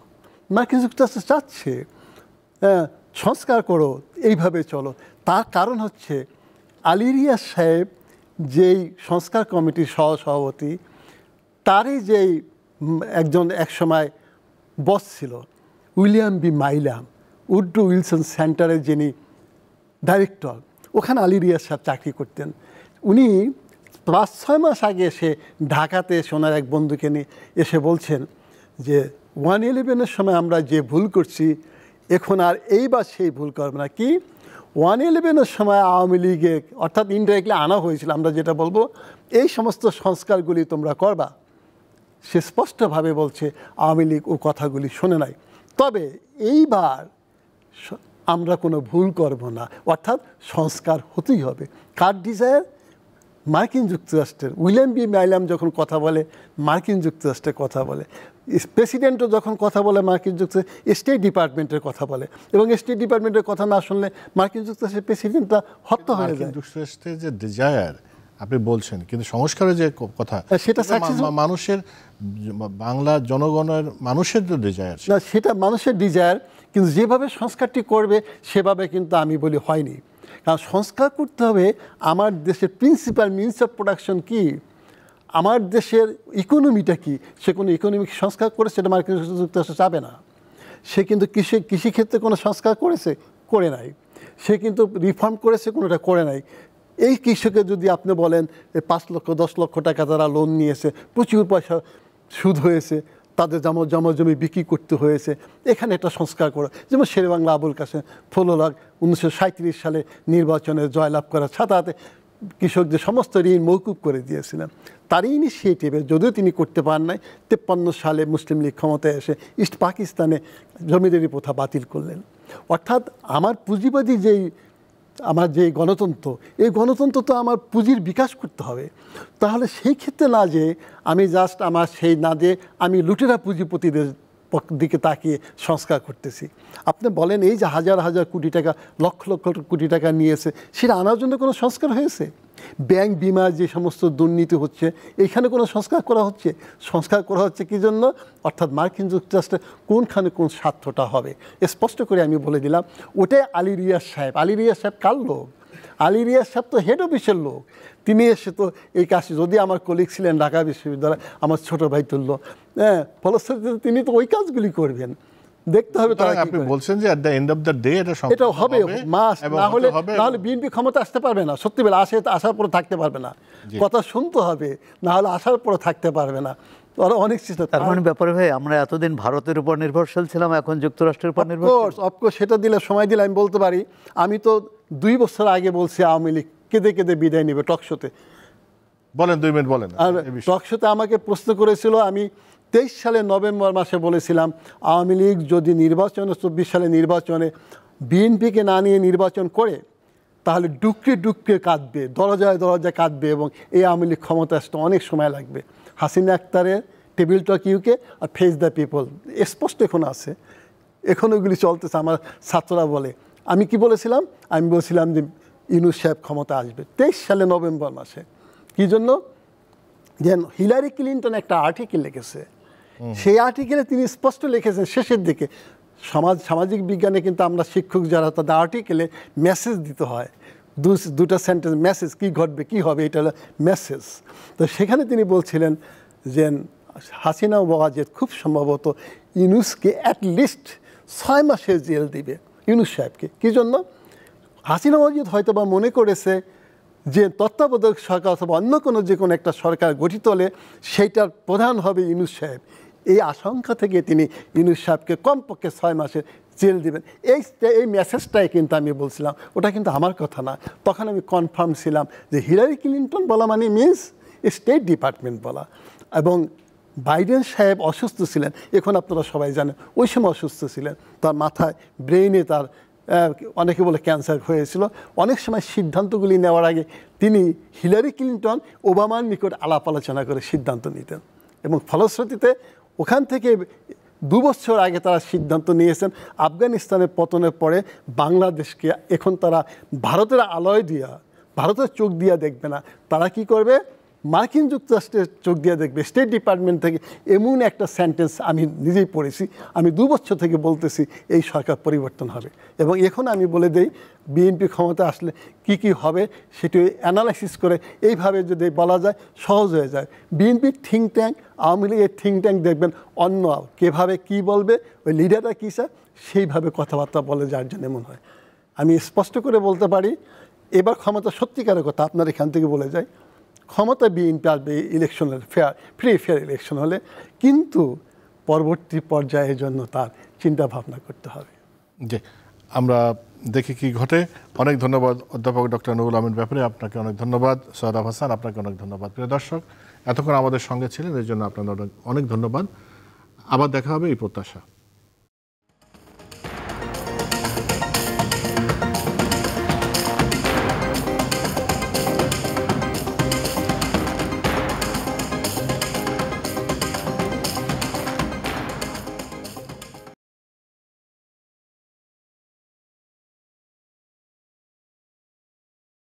চাচ্ছে সংস্কার করো, এইভাবে চলো। তার কারণ হচ্ছে আলী রিয়াজ সাহেব যেই সংস্কার কমিটির সহসভাপতি, তারই যেই একজন একসময় বস ছিল William B Milam, Woodrow Wilson সেন্টারের যিনি ডাইরেক্টর, ওখানে আলী রিয়াজ সাহেব চাকরি করতেন। উনি 5-6 মাস আগে এসে ঢাকাতে ওনার এক বন্ধুকে নিয়ে এসে বলছেন যে 111-এর সময় আমরা যে ভুল করছি এখন আর এইবার সেই ভুল করবে না। কি 111-এর সময় আওয়ামী লীগে অর্থাৎ ইনডাইরেক্টলি আনা হয়েছিল, আমরা যেটা বলবো এই সমস্ত সংস্কারগুলি তোমরা করবা। সে স্পষ্টভাবে বলছে আওয়ামী লীগ ও কথাগুলি শোনে নাই। তবে এইবার আমরা কোনো ভুল করব না, অর্থাৎ সংস্কার হতেই হবে। কার ডিজায়ার? মার্কিন যুক্তরাষ্ট্রের উইলিয়াম বি মাইলাম যখন কথা বলে মার্কিন যুক্তরাষ্ট্রের কথা বলে, প্রেসিডেন্টও যখন কথা বলে মার্কিন যুক্তরাষ্ট্রের স্টেট ডিপার্টমেন্টের কথা বলে, এবং স্টেট ডিপার্টমেন্টের কথা না শুনলে মার্কিন যুক্তরাষ্ট্রের প্রেসিডেন্টটা হত্যা হয়ে যায়। যুক্তরাষ্ট্রের যে ডিজায়ার আপনি বলছেন, কিন্তু সংস্কারের যে কথা সেটা মানুষের, বাংলা জনগণের মানুষের যে ডিজায়ার, না সেটা মানুষের ডিজায়ার, কিন্তু যেভাবে সংস্কারটি করবে সেভাবে কিন্তু আমি বলি হয়নি। কারণ সংস্কার করতে হবে আমার দেশের প্রিন্সিপাল মিনস অফ প্রোডাকশন কি, আমার দেশের ইকোনমিটা কি, সে কোনো ইকোনমিক সংস্কার করে সেটা মার্কিন যুক্তরাষ্ট্র চাবে না। সে কিন্তু কৃষিক্ষেত্রে কোনো সংস্কার করেছে, করে নাই। সে কিন্তু রিফর্ম করেছে, কোনোটা করে নাই। এই কৃষকের যদি আপনি বলেন 5 লক্ষ 10 লক্ষ টাকা তারা লোন নিয়েছে, প্রচুর পয়সা সুদ হয়েছে, তাদের জমি বিক্রি করতে হয়েছে, এখানে একটা সংস্কার করা, যেমন শেরেবাংলা আবুল কাসেম ফজলুল 1937 সালে নির্বাচনে জয়লাভ করার সাথে সাথে কৃষকদের সমস্ত ঋণ মৌকুব করে দিয়েছিলেন। তারই ইনিশিয়েটিভে, যদিও তিনি করতে পারেন নাই, 53 সালে মুসলিম লীগ ক্ষমতায় এসে ইস্ট পাকিস্তানে জমিদারি প্রথা বাতিল করলেন। অর্থাৎ আমার পুঁজিবাদী আমার যে গণতন্ত্র, এই গণতন্ত্র তো আমার পুঁজির বিকাশ করতে হবে। তাহলে সেই ক্ষেত্রে না যে আমি জাস্ট আমার সেই না যে আমি লুটেরা পুঁজিপতিদের দিকে তাকিয়ে সংস্কার করতেছি। আপনি বলেন এই যে হাজার হাজার কোটি টাকা, লক্ষ লক্ষ কোটি টাকা নিয়েছে, সেটা আনার জন্য কোনো সংস্কার হয়েছে? ব্যাংক বিমা যে সমস্ত দুর্নীতি হচ্ছে, এখানে কোনো সংস্কার করা হচ্ছে? সংস্কার করা হচ্ছে কী জন্য? অর্থাৎ মার্কিন যুক্তরাষ্ট্রে কোনখানে কোন স্বার্থটা হবে স্পষ্ট করে আমি বলে দিলাম। ওটাই আলী রিয়াজ সাহেব। আলী রিয়াজ সাহেব কার লোক? আলী রিয়াজ সাহেব তো হেড অফিসের লোক। তিনি এসে তো এই কাজ, যদি আমার কলিগ ছিলেন ঢাকা বিশ্ববিদ্যালয়, আমার ছোটো ভাই তুল্য, হ্যাঁ, ফলশ্রুতিতে তিনি তো ওই কাজগুলি করবেন। দেখতে হবে তারা। আপনি বলছেন যে at the end of the day এটা হবে মাস, না হলে বিএনপি ক্ষমতা আসতে পারবে না। সত্যি বলে আসার পরে থাকতে পারবে না, কথা শুনতে হবে, না হলে আসার পরে থাকতে পারবে না। ওরা অনেক চেষ্টা। তার মানে ব্যাপারে ভাই, আমরা এতদিন ভারতের উপর নির্ভরশীল ছিলাম, এখন যুক্তরাষ্ট্রের উপর নির্ভরশীল। অফকোর্স সেটা দিলে, সময় দিলে আমি বলতে পারি, আমি তো 2 বছর আগে বলছি আওয়ামী লীগ কেঁদে কেঁদে বিদায় নেবে টকশোতে। বলেন 2 মিনিট বলেন। আর টকশোতে আমাকে প্রশ্ন করেছিল, আমি 23 সালে নভেম্বর মাসে বলেছিলাম আওয়ামী লীগ যদি 24 সালে নির্বাচনে বিএনপিকে না নিয়ে নির্বাচন করে, তাহলে ডুকরে ডুকরে কাঁদবে, দরজায় দরজায় কাঁদবে, এবং এই আওয়ামী লীগ ক্ষমতা আসতে অনেক সময় লাগবে। হাসিনা আক্তারের টেবিল টক ইউকে আর ফেস দ্য পিপল স্পষ্ট এখন আছে, এখন ওইগুলি চলতেছে। আমার ছাত্ররা বলে, আমি কি বলেছিলাম? আমি বলছিলাম যে ইউনূস সাহেব ক্ষমতা আসবে 23 সালে নভেম্বর মাসে। কী জন্য? যেন হিলারি ক্লিনটন একটা আর্টিকেল লিখেছে, সেই আর্টিকেলে তিনি স্পষ্ট লিখেছেন শেষের দিকে, সামাজিক বিজ্ঞানে কিন্তু আমরা শিক্ষক যারা, তাদের আর্টিকেলে মেসেজ দিতে হয়, দুটা সেন্টেন্স মেসেজ, কী ঘটবে কী হবে, এটা হলো মেসেজ। তো সেখানে তিনি বলছিলেন যে হাসিনা ওয়াজেদ খুব সম্ভবত ইউনূসকে অ্যাটলিস্ট 6 মাসের জেল দিবে, ইউনূস সাহেবকে। কী জন্য? হাসিনা ওয়াজেদ হয়তো বা মনে করেছে যে তত্ত্বাবধায়ক সরকার অথবা অন্য যে কোনো একটা সরকার গঠিত হলে সেইটার প্রধান হবে ইউনূস সাহেব। এই আশঙ্কা থেকে তিনি ইউনূস সাহেবকে কমপক্ষে 6 মাসের জেল দেবেন। এই মেসেজটাই কিন্তু আমি বলছিলাম, ওটা কিন্তু আমার কথা না। তখন আমি কনফার্ম ছিলাম যে হিলারি ক্লিনটন বলা মানে মিনস স্টেট ডিপার্টমেন্ট বলা। এবং বাইডেন সাহেব অসুস্থ ছিলেন, এখন আপনারা সবাই জানেন, ওই সময় অসুস্থ ছিলেন, তার মাথায় ব্রেইনে তার অনেকে বলে ক্যান্সার হয়েছিল। অনেক সময় সিদ্ধান্তগুলি নেওয়ার আগে তিনি হিলারি ক্লিনটন ওবামার নিকট আলাপ আলোচনা করে সিদ্ধান্ত নিতেন, এবং ফলশ্রুতিতে ওখান থেকে 2 বছর আগে তারা সিদ্ধান্ত নিয়েছেন আফগানিস্তানের পতনের পরে বাংলাদেশকে এখন তারা ভারতের আলয় দিয়া, ভারতের চোখ দিয়া দেখবে না, তারা কি করবে? মার্কিন যুক্তরাষ্ট্রের চোখ দিয়ে দেখবে। স্টেট ডিপার্টমেন্ট থেকে এমন একটা সেন্টেন্স আমি নিজেই পড়েছি, আমি 2 বছর থেকে বলতেছি এই সরকার পরিবর্তন হবে। এবং এখন আমি বলে দেই, বিএনপি ক্ষমতা আসলে কি কি হবে সেটি অ্যানালাইসিস করে এইভাবে যদি বলা যায় সহজ হয়ে যায়। বিএনপির থিঙ্ক ট্যাঙ্ক, আওয়ামী লীগের থিঙ্ক ট্যাঙ্ক দেখবেন অন্য কীভাবে কী বলবে, ওই লিডাররা কী চায় সেইভাবে কথাবার্তা বলে, যার জন্য এমন হয়। আমি স্পষ্ট করে বলতে পারি, এবার ক্ষমতা সত্যিকারের কথা আপনার এখান থেকে বলে যায়, ক্ষমতা বিএনপি আসবে ইলেকশন হলে, ফেয়ার ইলেকশন হলে, কিন্তু পরবর্তী পর্যায়ের জন্য তার চিন্তা ভাবনা করতে হবে। জি, আমরা দেখি কি ঘটে। অনেক ধন্যবাদ অধ্যাপক ডক্টর নুরুল আমিন ব্যাপারী, আপনাকে অনেক ধন্যবাদ। সোহরাব হাসান, আপনাকে অনেক ধন্যবাদ। প্রিয় দর্শক, এতক্ষণ আমাদের সঙ্গে ছিলেন, এর জন্য আপনাদের অনেক ধন্যবাদ। আবার দেখা হবে এই প্রত্যাশা।